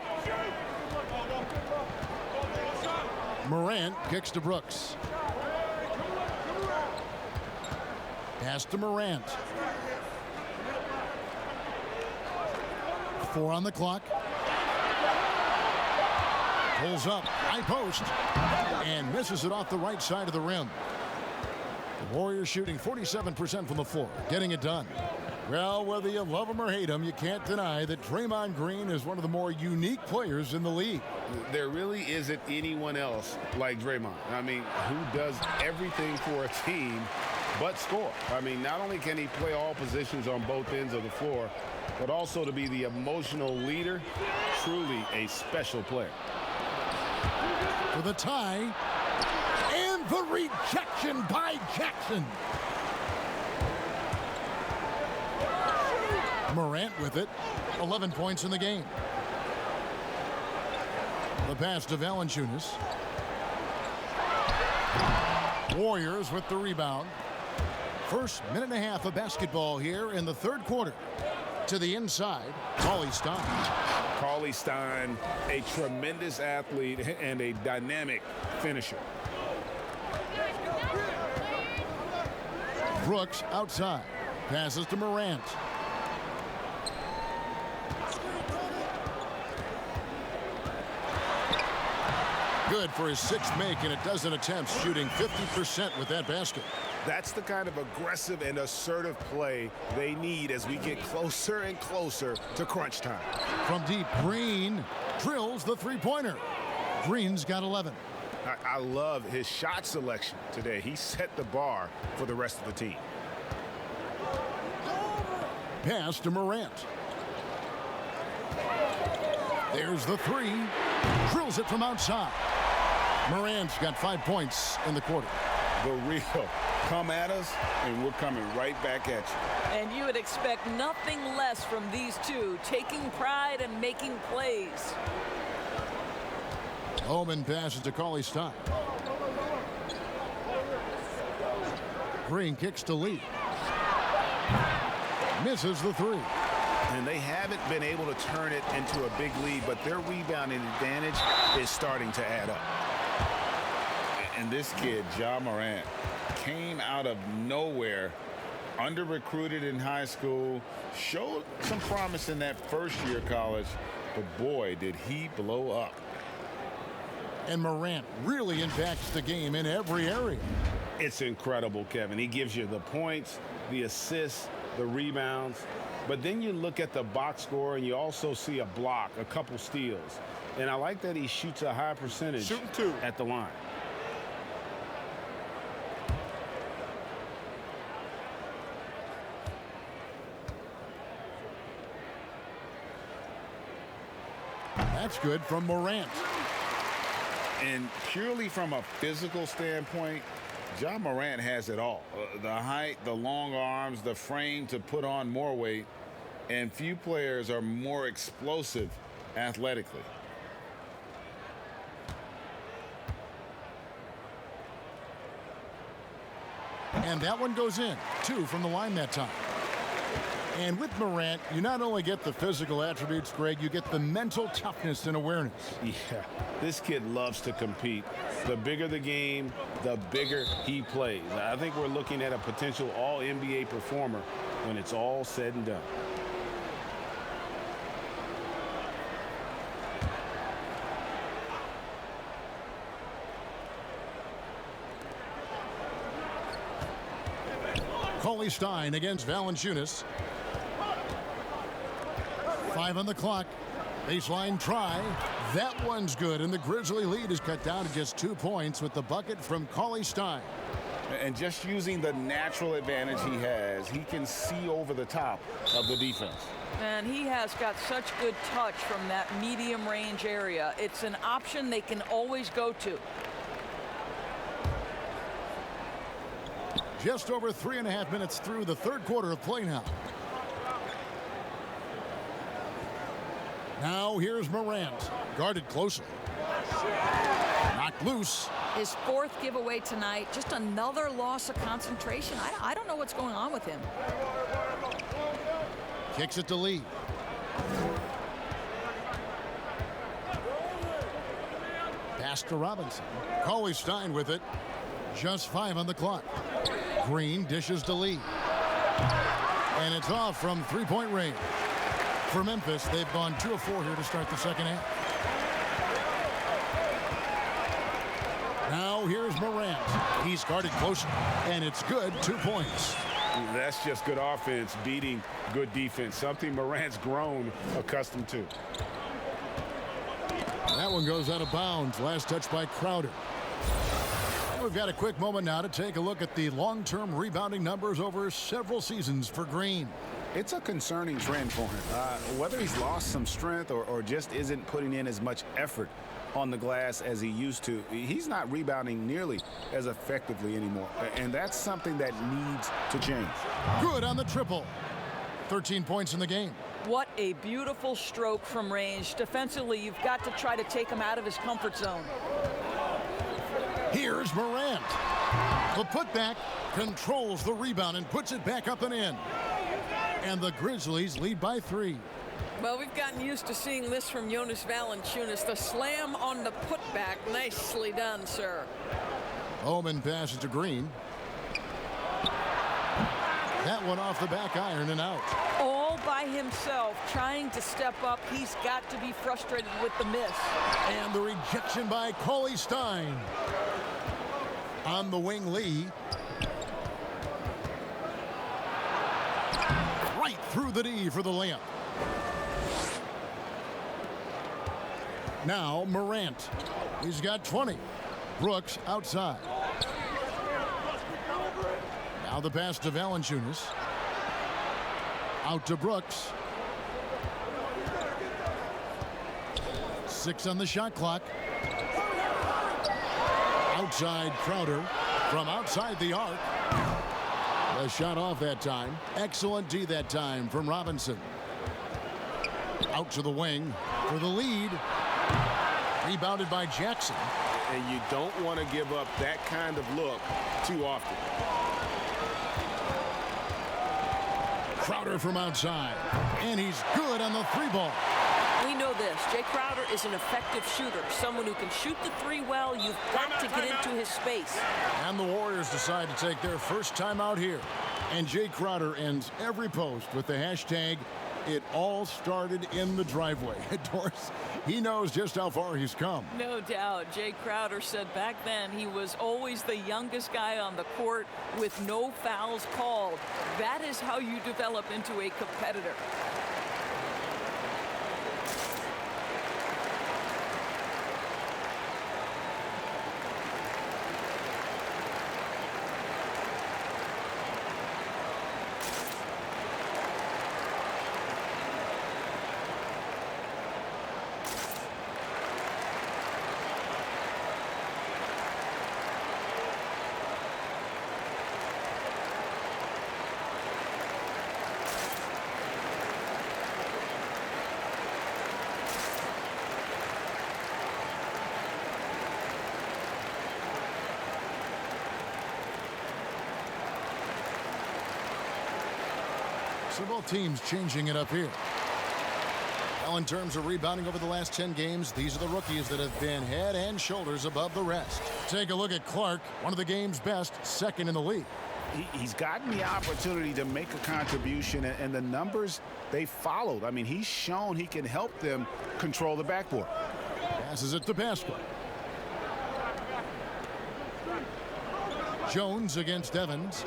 Morant kicks to Brooks. Pass to Morant. 4 on the clock. Pulls up, high post, and misses it off the right side of the rim. The Warriors shooting 47% from the floor, getting it done. Well, whether you love him or hate him, you can't deny that Draymond Green is one of the more unique players in the league. There really isn't anyone else like Draymond. I mean, who does everything for a team but score. I mean, not only can he play all positions on both ends of the floor, but also to be the emotional leader, truly a special player. For the tie, and the rejection by Jackson. Morant with it, 11 points in the game. The pass to Valanciunas. Warriors with the rebound. First minute and a half of basketball here in the third quarter. To the inside, Cauley-Stein. Cauley-Stein, a tremendous athlete and a dynamic finisher. Brooks outside. Passes to Morant. Good for his 6th make and a dozen attempts, shooting 50% with that basket. That's the kind of aggressive and assertive play they need as we get closer and closer to crunch time. From deep, Green drills the three-pointer. Green's got 11. I love his shot selection today. He set the bar for the rest of the team. Pass to Morant. There's the three. Drills it from outside. Morant's got 5 points in the quarter. The real come at us, and we're coming right back at you. And you would expect nothing less from these two, taking pride and making plays. Oman passes to Cauley-Stein. Green kicks to Lee. Misses the three. And they haven't been able to turn it into a big lead, but their rebounding advantage is starting to add up. And this kid, Ja Morant, came out of nowhere, under-recruited in high school, showed some promise in that first year of college, but boy, did he blow up. And Morant really impacts the game in every area. It's incredible, Kevin. He gives you the points, the assists, the rebounds. But then you look at the box score, and you also see a block, a couple steals. And I like that he shoots a high percentage at the line. That's good from Morant. And purely from a physical standpoint, Ja Morant has it all. The height, the long arms, the frame to put on more weight, and few players are more explosive athletically. And that one goes in. 2 from the line that time. And with Morant, you not only get the physical attributes, Greg, you get the mental toughness and awareness. Yeah, this kid loves to compete. The bigger the game, the bigger he plays. I think we're looking at a potential all-NBA performer when it's all said and done. Cauley-Stein against Valanciunas. 5 on the clock. Baseline try. That one's good, and the Grizzly lead is cut down to just 2 points with the bucket from Cauley-Stein. And just using the natural advantage he has, he can see over the top of the defense. And he has got such good touch from that medium range area. It's an option they can always go to. Just over 3.5 minutes through the third quarter of play now. Now here's Morant, guarded closely. Knocked loose. His 4th giveaway tonight, just another loss of concentration. I don't know what's going on with him. Kicks it to Lee. Pass to Robinson. Cauley-Stein with it. Just 5 on the clock. Green dishes to Lee. And it's off from 3-point range. For Memphis, they've gone 2 of 4 here to start the second half. Now here's Morant. He's guarded closely, and it's good. 2 points. That's just good offense beating good defense, something Morant's grown accustomed to. That one goes out of bounds. Last touch by Crowder. We've got a quick moment now to take a look at the long-term rebounding numbers over several seasons for Green. It's a concerning trend for him. Whether he's lost some strength or just isn't putting in as much effort on the glass as he used to, he's not rebounding nearly as effectively anymore. And that's something that needs to change. Good on the triple. 13 points in the game. What a beautiful stroke from range. Defensively, you've got to try to take him out of his comfort zone. Here's Morant. The putback controls the rebound and puts it back up and in. And the Grizzlies lead by 3. Well, we've gotten used to seeing this from Jonas Valanciunas. The slam on the putback. Nicely done, sir. Oman passes to Green. That one off the back iron and out. All by himself, trying to step up. He's got to be frustrated with the miss. And the rejection by Cauley-Stein. On the wing, Lee. Right through the D for the layup. Now Morant. He's got 20. Brooks outside. Now the pass to Valanciunas. Out to Brooks. 6 on the shot clock. Outside Crowder from outside the arc. The shot off that time. Excellent D that time from Robinson. Out to the wing for the lead. Rebounded by Jackson. And you don't want to give up that kind of look too often. Crowder from outside. And he's good on the 3-ball. We know this. Jay Crowder is an effective shooter. Someone who can shoot the 3 well. You've got to get into his space. And the Warriors decide to take their first time out here. And Jay Crowder ends every post with the hashtag, "It all started in the driveway." Doris, he knows just how far he's come. No doubt. Jay Crowder said back then he was always the youngest guy on the court with no fouls called. That is how you develop into a competitor. So both teams changing it up here. Well, in terms of rebounding over the last 10 games, these are the rookies that have been head and shoulders above the rest. Take a look at Clark, one of the game's best, second in the league. He's gotten the opportunity to make a contribution, and the numbers, they followed. I mean, he's shown he can help them control the backboard. Passes it to Pascal. Jones against Evans.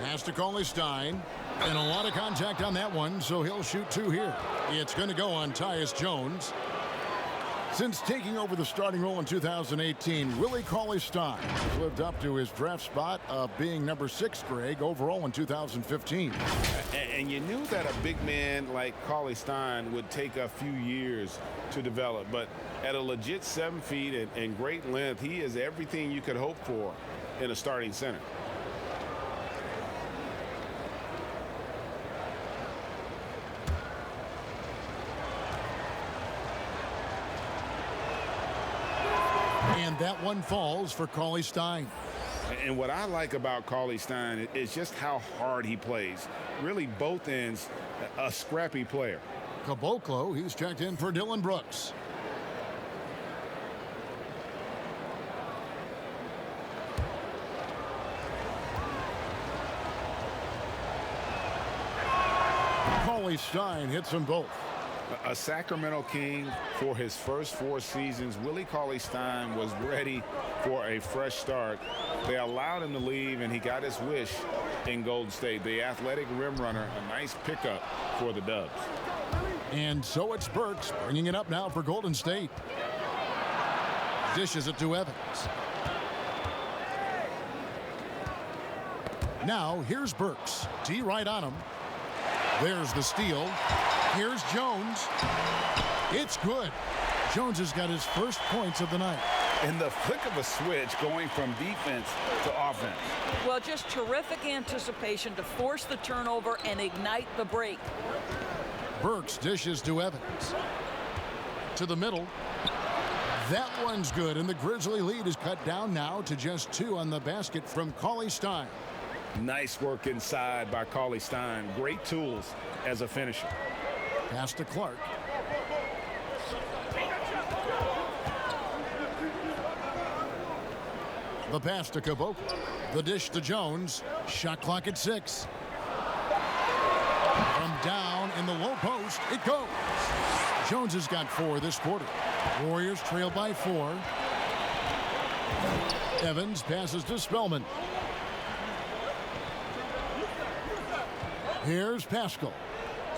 Pass to Cauley-Stein. And a lot of contact on that one, so he'll shoot 2 here. It's going to go on Tyus Jones. Since taking over the starting role in 2018, Willie Cauley-Stein has lived up to his draft spot of being number 6, Greg, overall in 2015. And you knew that a big man like Cauley-Stein would take a few years to develop, but at a legit 7 feet and great length, he is everything you could hope for in a starting center. And that one falls for Cauley-Stein. And what I like about Cauley-Stein is just how hard he plays. Really, both ends, a scrappy player. Caboclo, he's checked in for Dylan Brooks. Cauley-Stein hits them both. A Sacramento King for his first 4 seasons, Willie Cauley-Stein was ready for a fresh start. They allowed him to leave, and he got his wish in Golden State. The athletic rim runner, a nice pickup for the Dubs. And so it's Burks bringing it up now for Golden State. Dishes it to Evans. Now here's Burks. D right on him. There's the steal. Here's Jones. It's good. Jones has got his first points of the night. In the flick of a switch, going from defense to offense. Well, just terrific anticipation to force the turnover and ignite the break. Burks dishes to Evans. To the middle. That one's good, and the Grizzly lead is cut down now to just 2 on the basket from Cauley-Stein. Nice work inside by Cauley-Stein. Great tools as a finisher. Pass to Clark. The pass to Caboclo. The dish to Jones. Shot clock at 6. From down in the low post, it goes. Jones has got 4 this quarter. Warriors trail by 4. Evans passes to Spellman. Here's Pascal.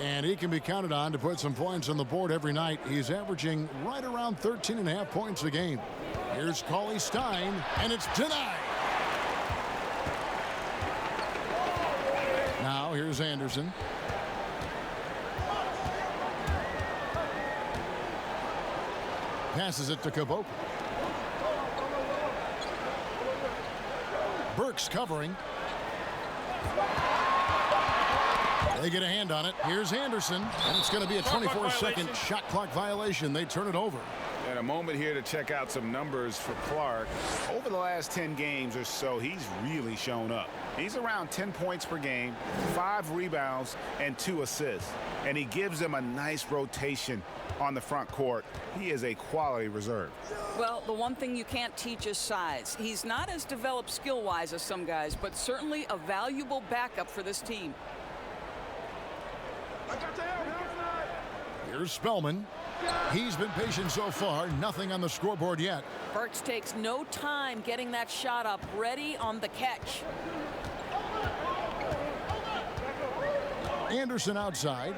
And he can be counted on to put some points on the board every night. He's averaging right around 13.5 points a game. Here's Cauley-Stein, and it's denied. Now here's Anderson. Passes it to Caboclo. Burks covering. They get a hand on it. Here's Anderson, and it's going to be a 24-second shot clock violation. They turn it over. And a moment here to check out some numbers for Clark. Over the last 10 games or so, he's really shown up. He's around 10 points per game, 5 rebounds, and 2 assists. And he gives them a nice rotation on the front court. He is a quality reserve. Well, the one thing you can't teach is size. He's not as developed skill-wise as some guys, but certainly a valuable backup for this team. Here's Spellman. He's been patient so far. Nothing on the scoreboard yet. Burks takes no time getting that shot up, ready on the catch. Anderson outside.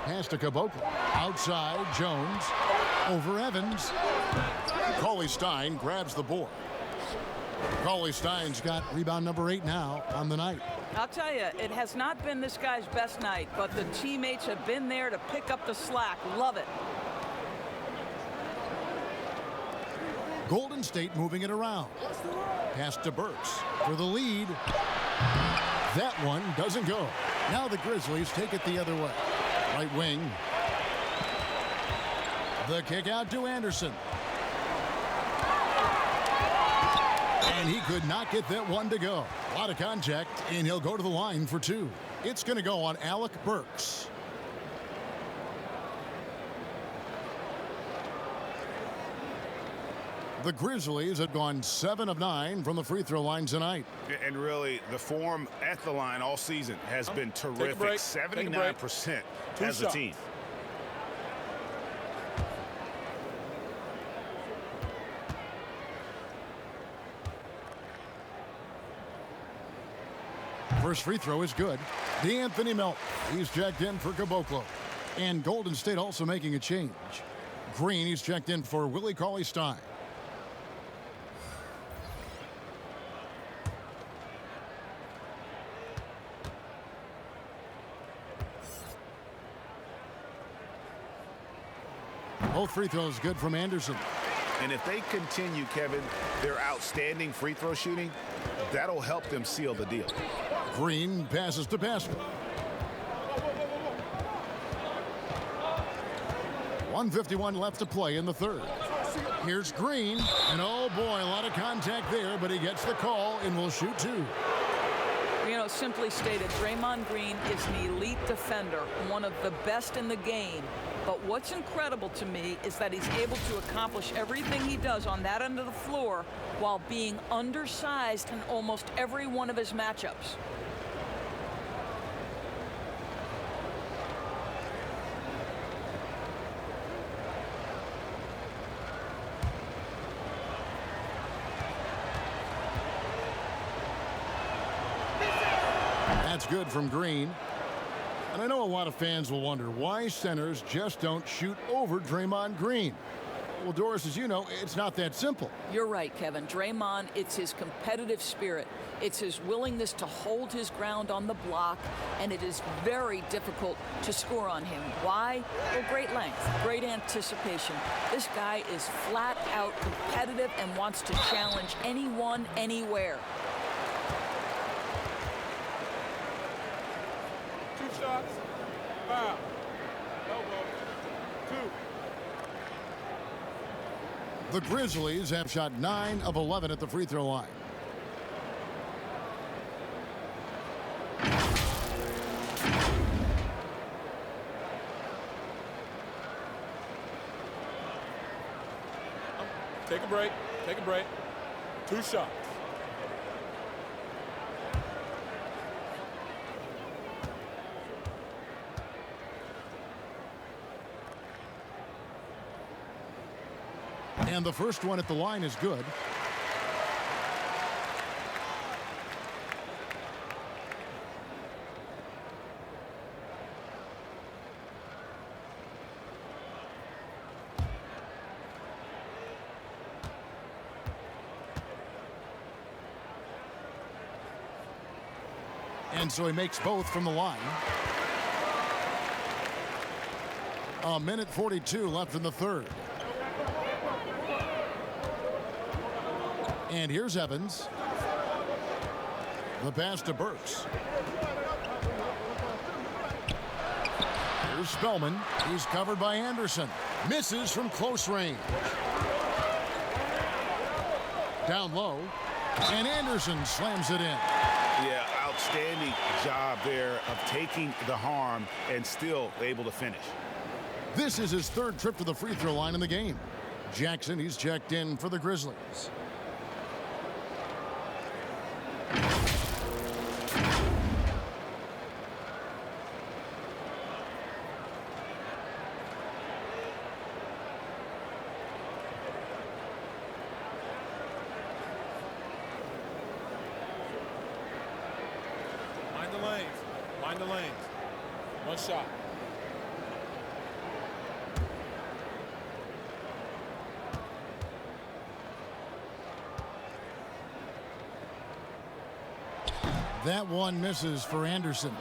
Pass to Caboclo. Outside, Jones. Over Evans. Cauley-Stein grabs the board. Cauley-Stein's got rebound number 8 now on the night. I'll tell you, it has not been this guy's best night, but the teammates have been there to pick up the slack. Love it. Golden State moving it around. Pass to Burks for the lead. That one doesn't go. Now the Grizzlies take it the other way. Right wing. The kick out to Anderson. And he could not get that one to go. A lot of contact, and he'll go to the line for 2. It's going to go on Alec Burks. The Grizzlies have gone 7 of 9 from the free throw line tonight. And really, the form at the line all season has been terrific. 79% as a team. First free throw is good. D'Anthony Melton. He's checked in for Caboclo. And Golden State also making a change. Green, he's checked in for Willie Cauley-Stein. Both free throws good from Anderson. And if they continue, Kevin, their outstanding free throw shooting, that'll help them seal the deal. Green passes to Pascal. 1:51 left to play in the third. Here's Green, and oh boy, a lot of contact there, but he gets the call and will shoot 2. You know, simply stated, Draymond Green is an elite defender, one of the best in the game. But what's incredible to me is that he's able to accomplish everything he does on that end of the floor while being undersized in almost every one of his matchups. That's good from Green. And I know a lot of fans will wonder why centers just don't shoot over Draymond Green. Well, Doris, as you know, it's not that simple. You're right, Kevin. Draymond, it's his competitive spirit. It's his willingness to hold his ground on the block, and it is very difficult to score on him. Why? Well, great length, great anticipation. This guy is flat out competitive and wants to challenge anyone, anywhere. 2 shots, foul, elbow, 2. The Grizzlies have shot 9 of 11 at the free throw line. Take a break. Take a break. 2 shots. And the first one at the line is good. And so he makes both from the line. A minute 42 left in the third. And here's Evans. The pass to Burks. Here's Spellman. He's covered by Anderson. Misses from close range. Down low. And Anderson slams it in. Yeah, outstanding job there of taking the harm and still able to finish. This is his third trip to the free throw line in the game. Jackson, he's checked in for the Grizzlies. Mind the lanes. Mind the lanes. One shot. That one misses for Anderson.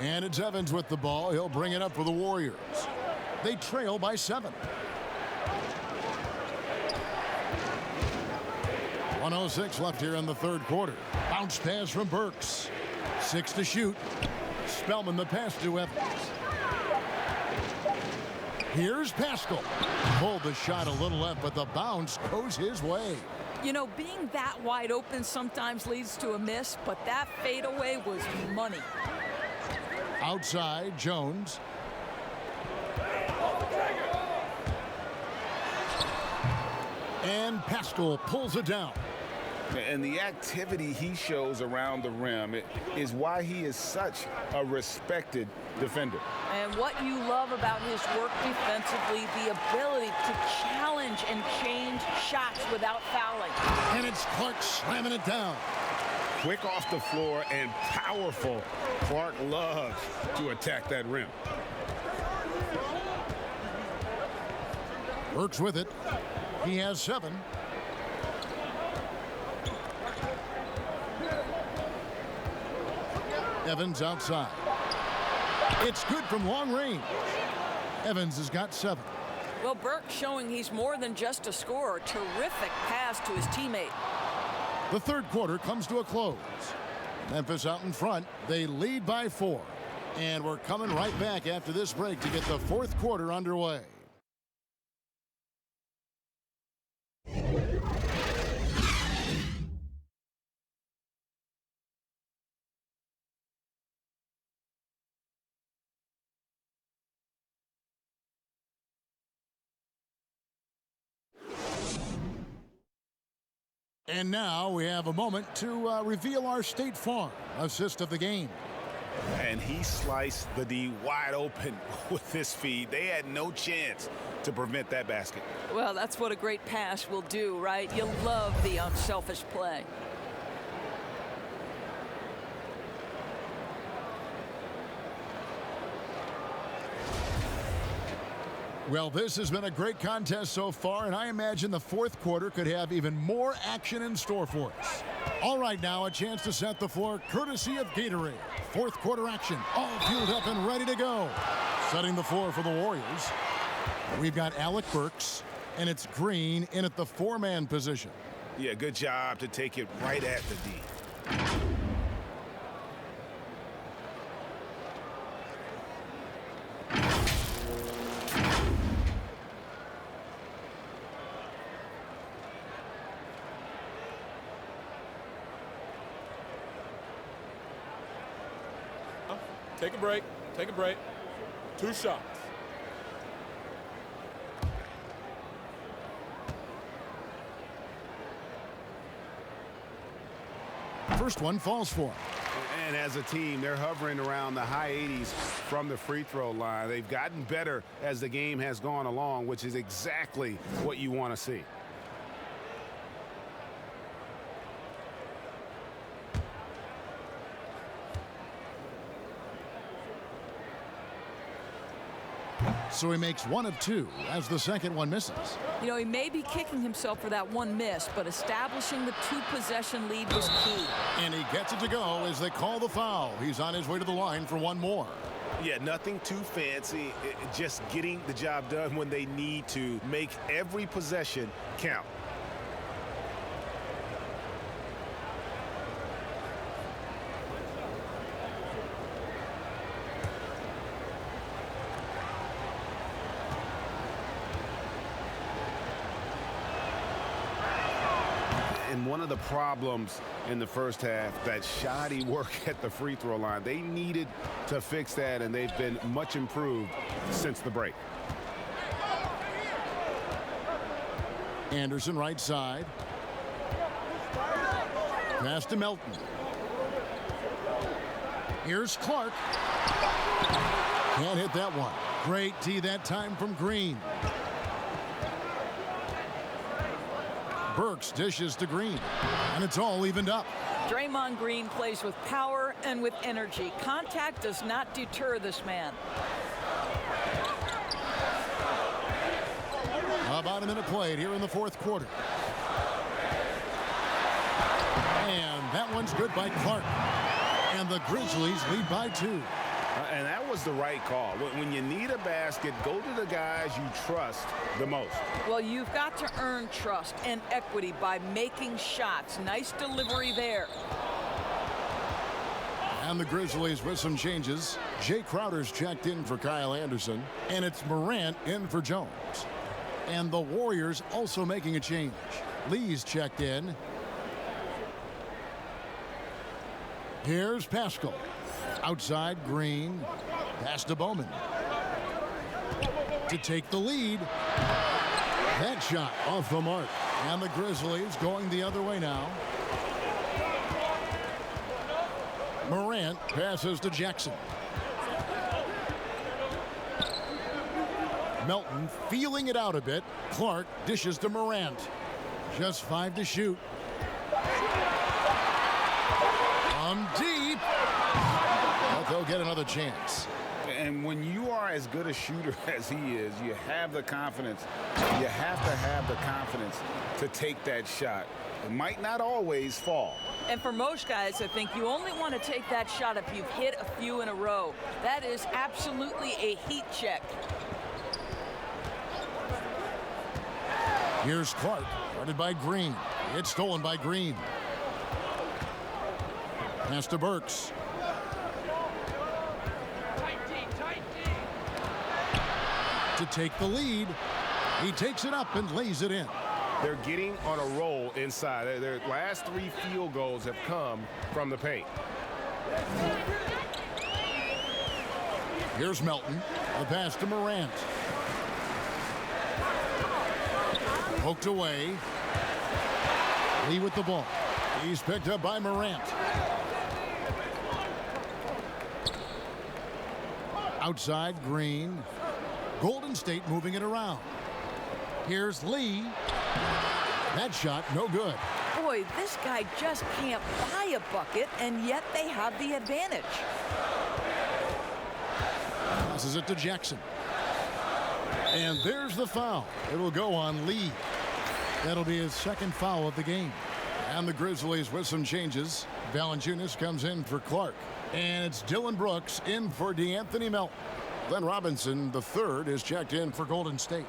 And it's Evans with the ball. He'll bring it up for the Warriors. They trail by 7. 1:06 left here in the third quarter. Bounce pass from Burks. 6 to shoot. Spellman the pass to Evans. Here's Pascal. Pulled the shot a little left, but the bounce goes his way. You know, being that wide open sometimes leads to a miss, but that fadeaway was money. Outside, Jones. And Pascal pulls it down. And the activity he shows around the rim is why he is such a respected defender. And what you love about his work defensively, the ability to challenge and change shots without fouling. And it's Clark slamming it down. Quick off the floor and powerful. Clark loves to attack that rim. Burks with it. He has 7. Evans outside. It's good from long range. Evans has got 7. Well, Burke showing he's more than just a scorer. Terrific pass to his teammate. The third quarter comes to a close. Memphis out in front. They lead by 4. And we're coming right back after this break to get the fourth quarter underway. And now we have a moment to reveal our State Farm assist of the game. And he sliced the D wide open with his feed. They had no chance to prevent that basket. Well, that's what a great pass will do, right? You love the unselfish play. Well, this has been a great contest so far, and I imagine the fourth quarter could have even more action in store for us. All right, now a chance to set the floor courtesy of Gatorade. Fourth quarter action, all fueled up and ready to go. Setting the floor for the Warriors, we've got Alec Burks, and it's Green in at the 4-man position. Yeah, good job to take it right at the D. Take a break. Take a break. 2 shots. First one falls for him. And as a team, they're hovering around the high 80s from the free throw line. They've gotten better as the game has gone along, which is exactly what you want to see. So he makes 1 of 2 as the second one misses. You know, he may be kicking himself for that one miss, but establishing the 2-possession lead was key. And he gets it to go as they call the foul. He's on his way to the line for 1 more. Yeah, nothing too fancy. Just getting the job done when they need to. Make every possession count. One of the problems in the first half, that shoddy work at the free throw line. They needed to fix that, and they've been much improved since the break. Anderson right side. Pass to Melton. Here's Clark. Can't hit that one. Great tee that time from Green. Burks dishes to Green, and it's all evened up. Draymond Green plays with power and with energy. Contact does not deter this man. About a minute played here in the fourth quarter. And that one's good by Clark. And the Grizzlies lead by 2. And that was the right call. When you need a basket, go to the guys you trust the most. Well, you've got to earn trust and equity by making shots. Nice delivery there. And the Grizzlies with some changes. Jay Crowder's checked in for Kyle Anderson, and it's Morant in for Jones. And the Warriors also making a change. Lee's checked in. Here's Pascal. Outside, Green. Pass to Bowman. To take the lead. That shot off the mark. And the Grizzlies going the other way now. Morant passes to Jackson. Melton feeling it out a bit. Clark dishes to Morant. Just 5 to shoot. From deep. But they'll get another chance. And when you are as good a shooter as he is, you have the confidence. You have to have the confidence to take that shot. It might not always fall. And for most guys, I think you only want to take that shot if you've hit a few in a row. That is absolutely a heat check. Here's Clark, guarded by Green. It's stolen by Green. Pass to Burks. To take the lead. He takes it up and lays it in. They're getting on a roll inside. Their last 3 field goals have come from the paint. Here's Melton. The pass to Morant. Poked away. Lee with the ball. He's picked up by Morant. Outside, Green. Golden State moving it around. Here's Lee. That shot, no good. Boy, this guy just can't buy a bucket, and yet they have the advantage. Passes it to Jackson. And there's the foul. It'll go on Lee. That'll be his second foul of the game. And the Grizzlies with some changes. Valanciunas comes in for Clark. And it's Dillon Brooks in for DeAnthony Melton. Glenn Robinson, the third, is checked in for Golden State.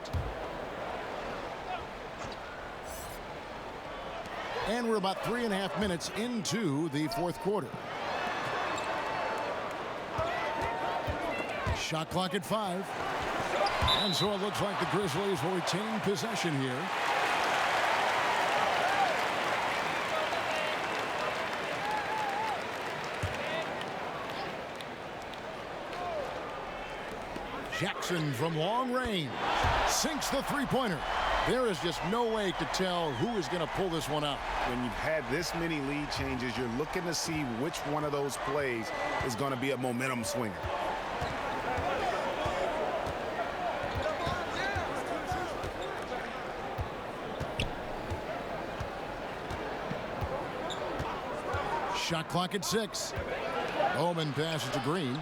And we're about 3.5 minutes into the fourth quarter. Shot clock at 5. And so it looks like the Grizzlies will retain possession here. Jackson from long range sinks the three-pointer. There is just no way to tell who is going to pull this one out. When you've had this many lead changes, you're looking to see which one of those plays is going to be a momentum swinger. Shot clock at 6. Bowman passes to Green.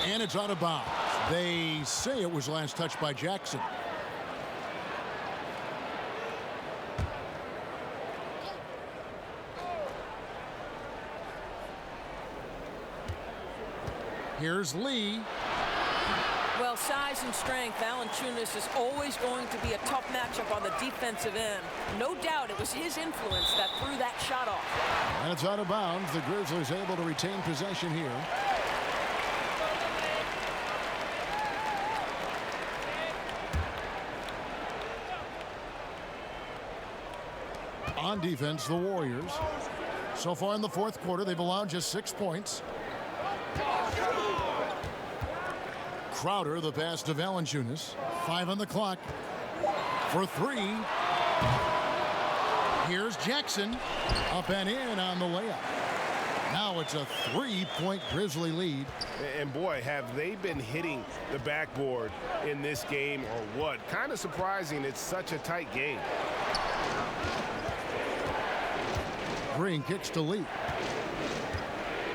And it's out of bounds. They say it was last touched by Jackson. Here's Lee. Well, size and strength, Valanciunas is always going to be a tough matchup on the defensive end. No doubt it was his influence that threw that shot off. And it's out of bounds. The Grizzlies able to retain possession here. On defense, the Warriors. So far in the fourth quarter, they've allowed just 6 points. Crowder, the pass to Valanciunas. 5 on the clock. For 3. Here's Jackson. Up and in on the layup. Now it's a 3-point Grizzly lead. And boy, have they been hitting the backboard in this game or what? Kind of surprising it's such a tight game. Green kicks to Lee.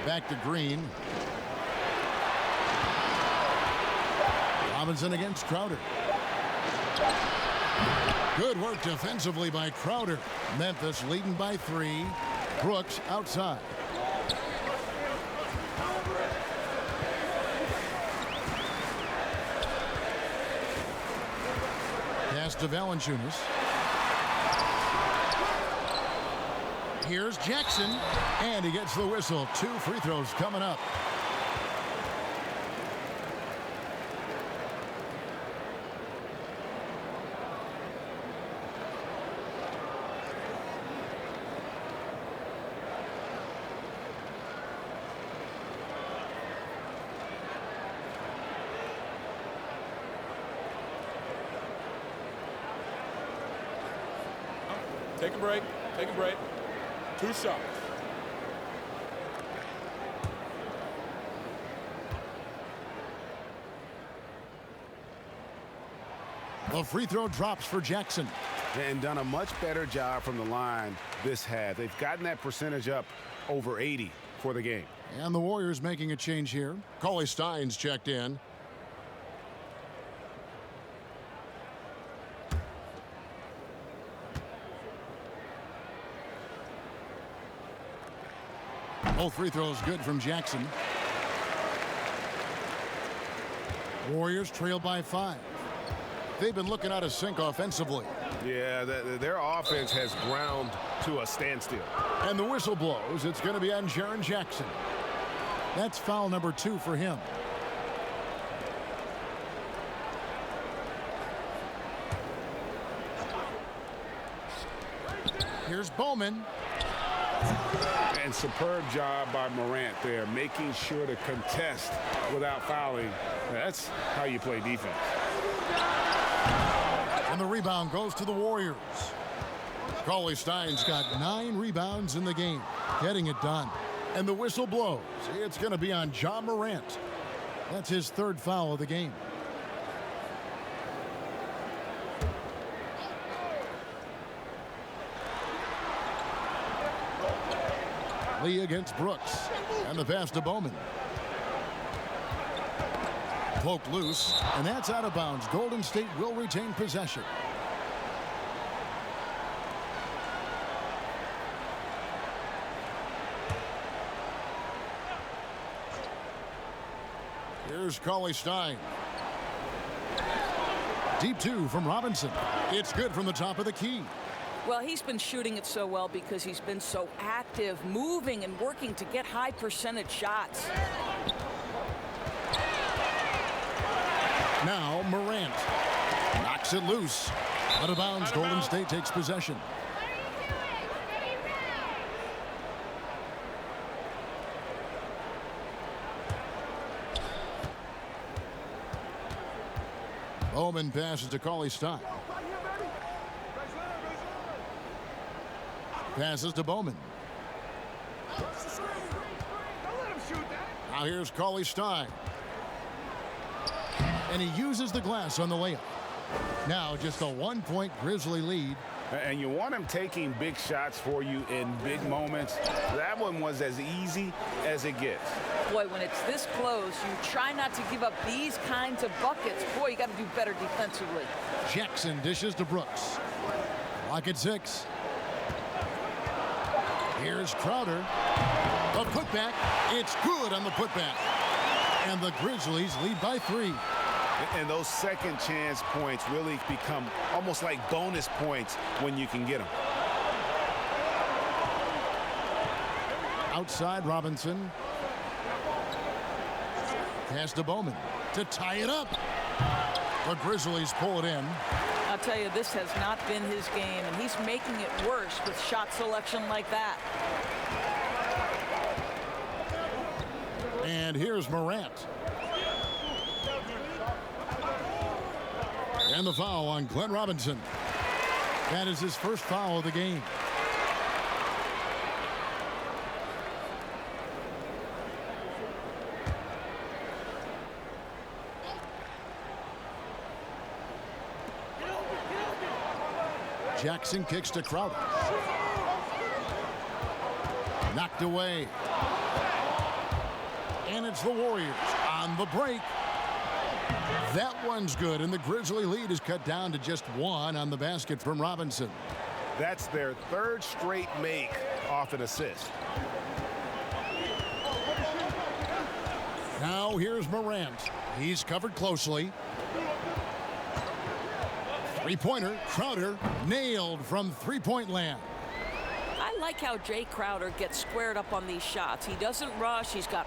Back to Green. Robinson against Crowder. Good work defensively by Crowder. Memphis leading by 3. Brooks outside. Pass to Valanciunas. Here's Jackson, and he gets the whistle. 2 free throws coming up. Take a break. Take a break. 2 shots. The free throw drops for Jackson. And done a much better job from the line this half. They've gotten that percentage up over 80 for the game. And the Warriors making a change here. Cauley-Stein's checked in. Both free throws good from Jackson. Warriors trail by 5. They've been looking out of sync offensively. Yeah, their offense has ground to a standstill. And the whistle blows. It's going to be on Jaren Jackson. That's foul number 2 for him. Here's Bowman. And superb job by Morant there, making sure to contest without fouling. That's how you play defense. And the rebound goes to the Warriors. Cauley-Stein's got 9 rebounds in the game, getting it done. And the whistle blows. It's going to be on Ja Morant. That's his 3rd foul of the game. Lee against Brooks. And the pass to Bowman. Poked loose, and that's out of bounds. Golden State will retain possession. Here's Cauley-Stein. Deep 2 from Robinson. It's good from the top of the key. Well, he's been shooting it so well because he's been so active, moving and working to get high percentage shots. Now Morant knocks it loose. Out of bounds. Golden State takes possession. Bowman passes to Cauley-Stein. Passes to Bowman. Now here's Cauley-Stein. And he uses the glass on the layup. Now just a 1-point Grizzly lead. And you want him taking big shots for you in big moments. That one was as easy as it gets. Boy, when it's this close, you try not to give up these kinds of buckets. Boy, you got to do better defensively. Jackson dishes to Brooks. Clock at 6. Here's Crowder. A putback. It's good on the putback. And the Grizzlies lead by 3. And those second chance points really become almost like bonus points when you can get them. Outside Robinson. Pass to Bowman to tie it up. The Grizzlies pull it in. I'll tell you, this has not been his game, and he's making it worse with shot selection like that. And here's Morant. And the foul on Glenn Robinson. That is his first foul of the game. Jackson kicks to Crowder. Knocked away. And it's the Warriors on the break. That one's good, and the Grizzly lead is cut down to just 1 on the basket from Robinson. That's their third straight make off an assist. Now here's Morant. He's covered closely. Three-pointer, Crowder nailed from three-point land. I like how Jay Crowder gets squared up on these shots. He doesn't rush. He's got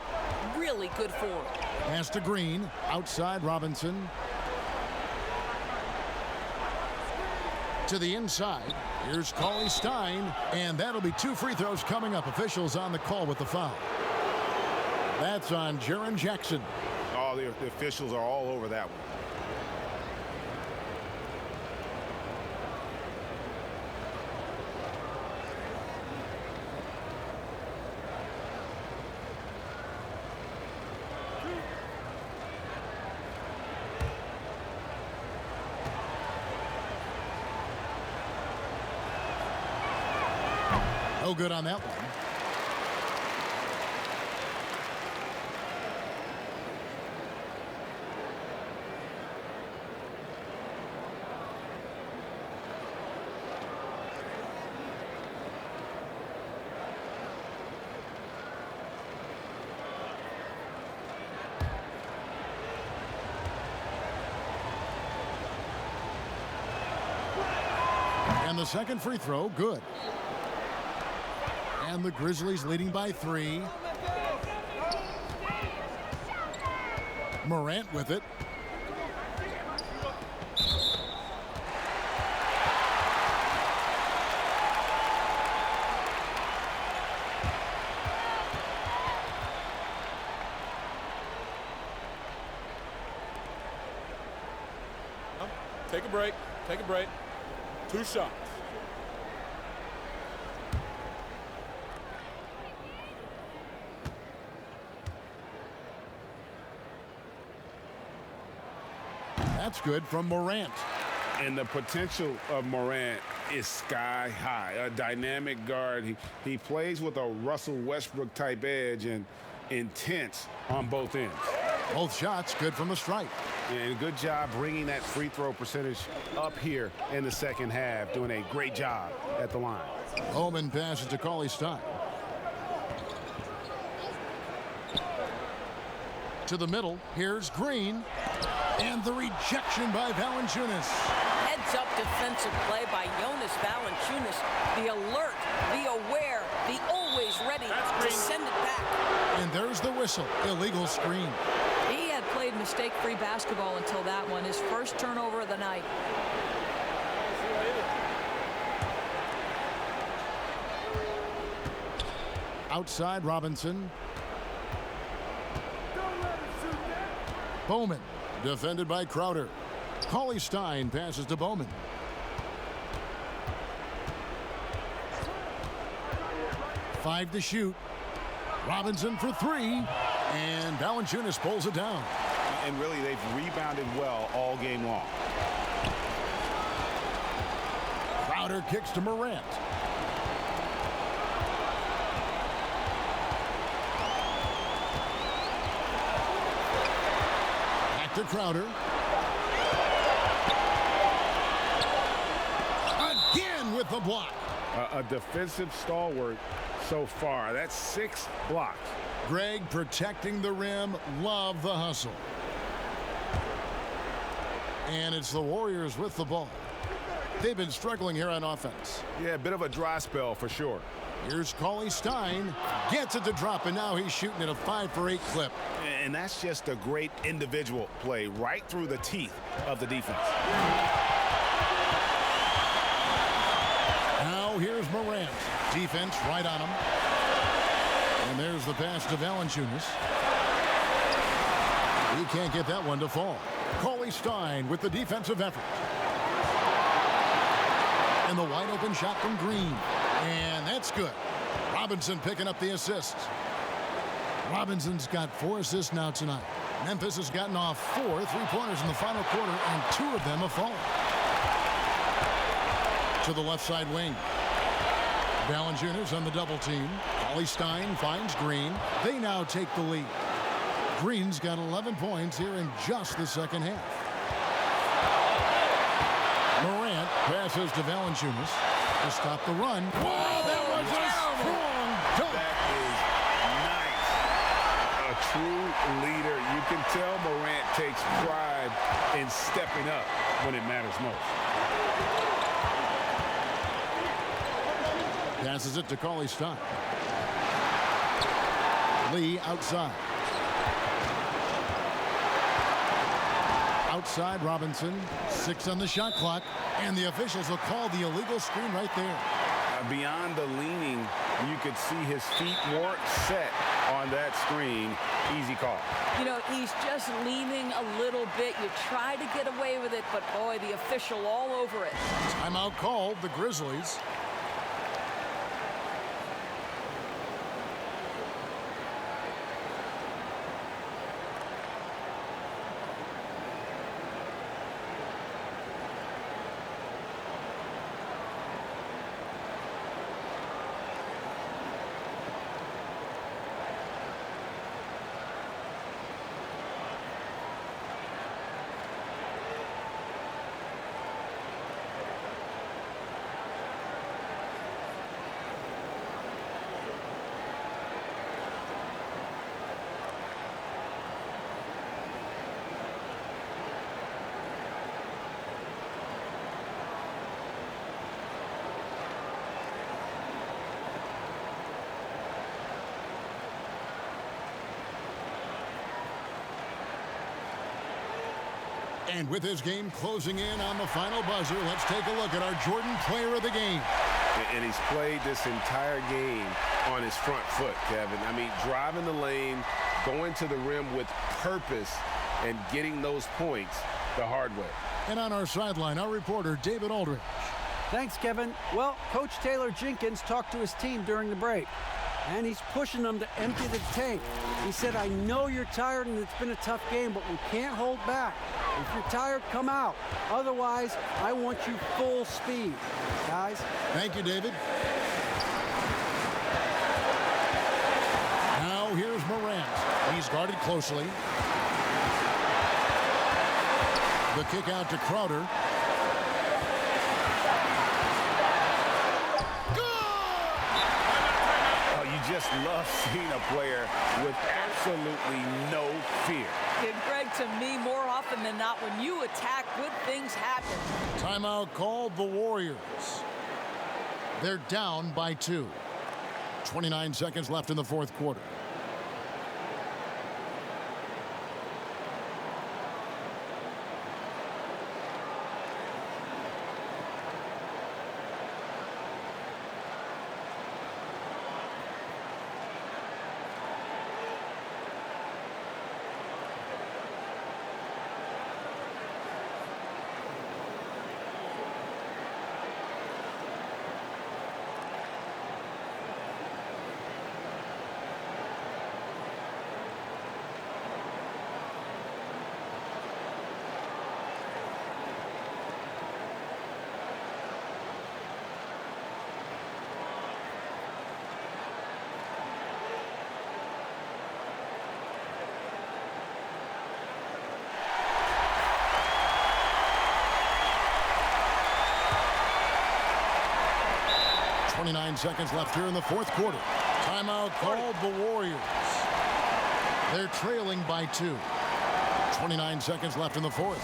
really good form. Pass to Green. Outside Robinson. To the inside. Here's Cauley-Stein. And that'll be 2 free throws coming up. Officials on the call with the foul. That's on Jaren Jackson. Oh, the officials are all over that one. No good on that one. And the second free throw, good. And the Grizzlies leading by 3. Morant with it. Take a break. Take a break. 2 shots. That's good from Morant. And the potential of Morant is sky high. A dynamic guard. He plays with a Russell Westbrook type edge and intense on both ends. Both shots good from the stripe. And good job bringing that free throw percentage up here in the second half. Doing a great job at the line. Bowman passes to Cauley-Stein. To the middle. Here's Green. And the rejection by Valanciunas. Heads-up defensive play by Jonas Valanciunas. The alert, the aware, the always ready to send it back. And there's the whistle. Illegal screen. He had played mistake-free basketball until that one. His first turnover of the night. Outside Robinson. Bowman. Defended by Crowder. Cauley-Stein passes to Bowman. Five to shoot. Robinson for three. And Valanciunas pulls it down. And really, they've rebounded well all game long. Crowder kicks to Morant. Back to Crowder. Again with the block. A defensive stalwart so far. That's 6 blocks. Greg protecting the rim. Love the hustle. And it's the Warriors with the ball. They've been struggling here on offense. Yeah, a bit of a dry spell for sure. Here's Cauley-Stein. Gets it to drop, and now he's shooting at a 5-for-8 clip. And that's just a great individual play right through the teeth of the defense. Now here's Morant. Defense right on him. And there's the pass to Valanciunas. He can't get that one to fall. Cauley-Stein with the defensive effort. And the wide open shot from Green. And that's good. Robinson picking up the assists. Robinson's got 4 assists now tonight. Memphis has gotten off 4 3-pointers in the final quarter, and 2 of them have fallen. To the left side wing. Valanciunas on the double team. Cauley-Stein finds Green. They now take the lead. Green's got 11 points here in just the second half. Morant passes to Valanciunas to stop the run. Whoa, that was a strong dunk. That is nice. A true leader. You can tell Morant takes pride in stepping up when it matters most. Passes it to Cauley-Stein. Lee outside. Outside Robinson. 6 on the shot clock. And the officials will call the illegal screen right there. Beyond the leaning, you could see his feet weren't set on that screen. Easy call. You know, he's just leaning a little bit. You try to get away with it, but boy, the official all over it. Timeout called, the Grizzlies. And with his game closing in on the final buzzer, let's take a look at our Jordan Player of the Game. And he's played this entire game on his front foot, Kevin. I mean, driving the lane, going to the rim with purpose, and getting those points the hard way. And on our sideline, our reporter, David Aldridge. Thanks, Kevin. Well, Coach Taylor Jenkins talked to his team during the break, and he's pushing them to empty the tank. He said, I know you're tired and it's been a tough game, but we can't hold back. If you're tired, come out. Otherwise, I want you full speed, guys. Thank you, David. Now here's Morant. He's guarded closely. The kick out to Crowder. Just love seeing a player with absolutely no fear. And Greg, to me, more often than not, when you attack, good things happen. Timeout called, the Warriors. They're down by 2. 29 seconds left in the fourth quarter. 29 seconds left here in the fourth quarter. Timeout called the Warriors. They're trailing by 2. 29 seconds left in the fourth.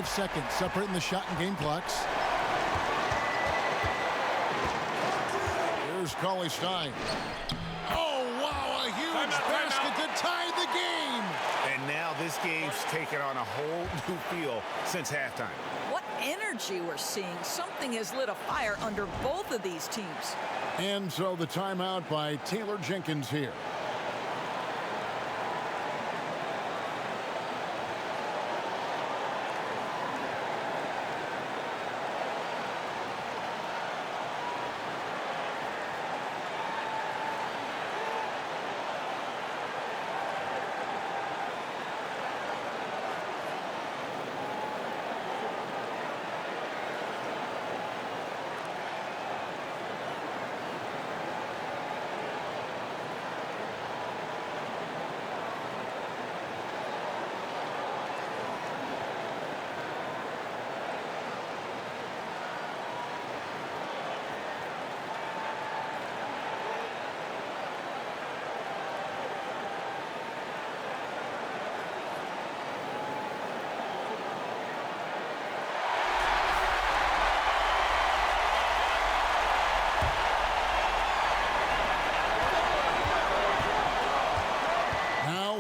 Seconds separating the shot and game clocks. Here's Cauley-Stein. Oh, wow, a huge basket to tie the game. And now this game's taken on a whole new feel since halftime. What energy we're seeing. Something has lit a fire under both of these teams. And so the timeout by Taylor Jenkins here.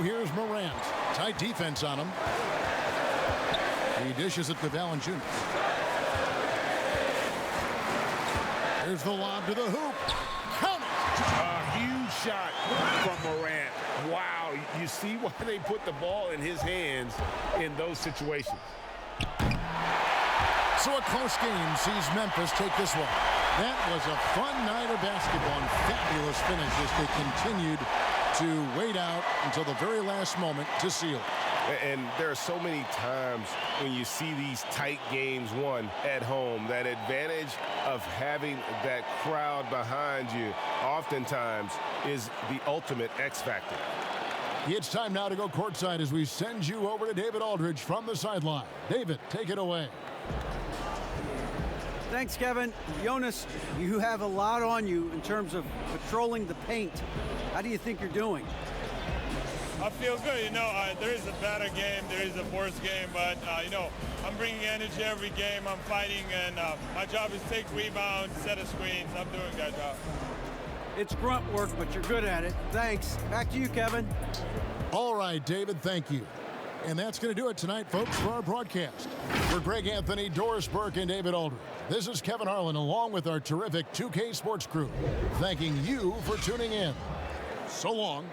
Here's Morant. Tight defense on him. He dishes it to Valanciunas. Here's the lob to the hoop. Count it! A huge shot from Morant. Wow, you see why they put the ball in his hands in those situations. So a close game sees Memphis take this one. That was a fun night of basketball and fabulous finish as they continued to wait out until the very last moment to seal it. And there are so many times when you see these tight games won at home, that advantage of having that crowd behind you oftentimes is the ultimate X factor. It's time now to go courtside as we send you over to David Aldridge from the sideline. David, take it away. Thanks, Kevin. Jonas, you have a lot on you in terms of patrolling the paint. How do you think you're doing? I feel good. You know, there is a better game, there is a worse game, but, you know, I'm bringing energy every game. I'm fighting, and my job is take rebounds, set of screens. I'm doing a good job. It's grunt work, but you're good at it. Thanks. Back to you, Kevin. All right, David, thank you. And that's going to do it tonight, folks, for our broadcast. For Greg Anthony, Doris Burke, and David Aldridge, this is Kevin Harlan along with our terrific 2K Sports crew, thanking you for tuning in. So long.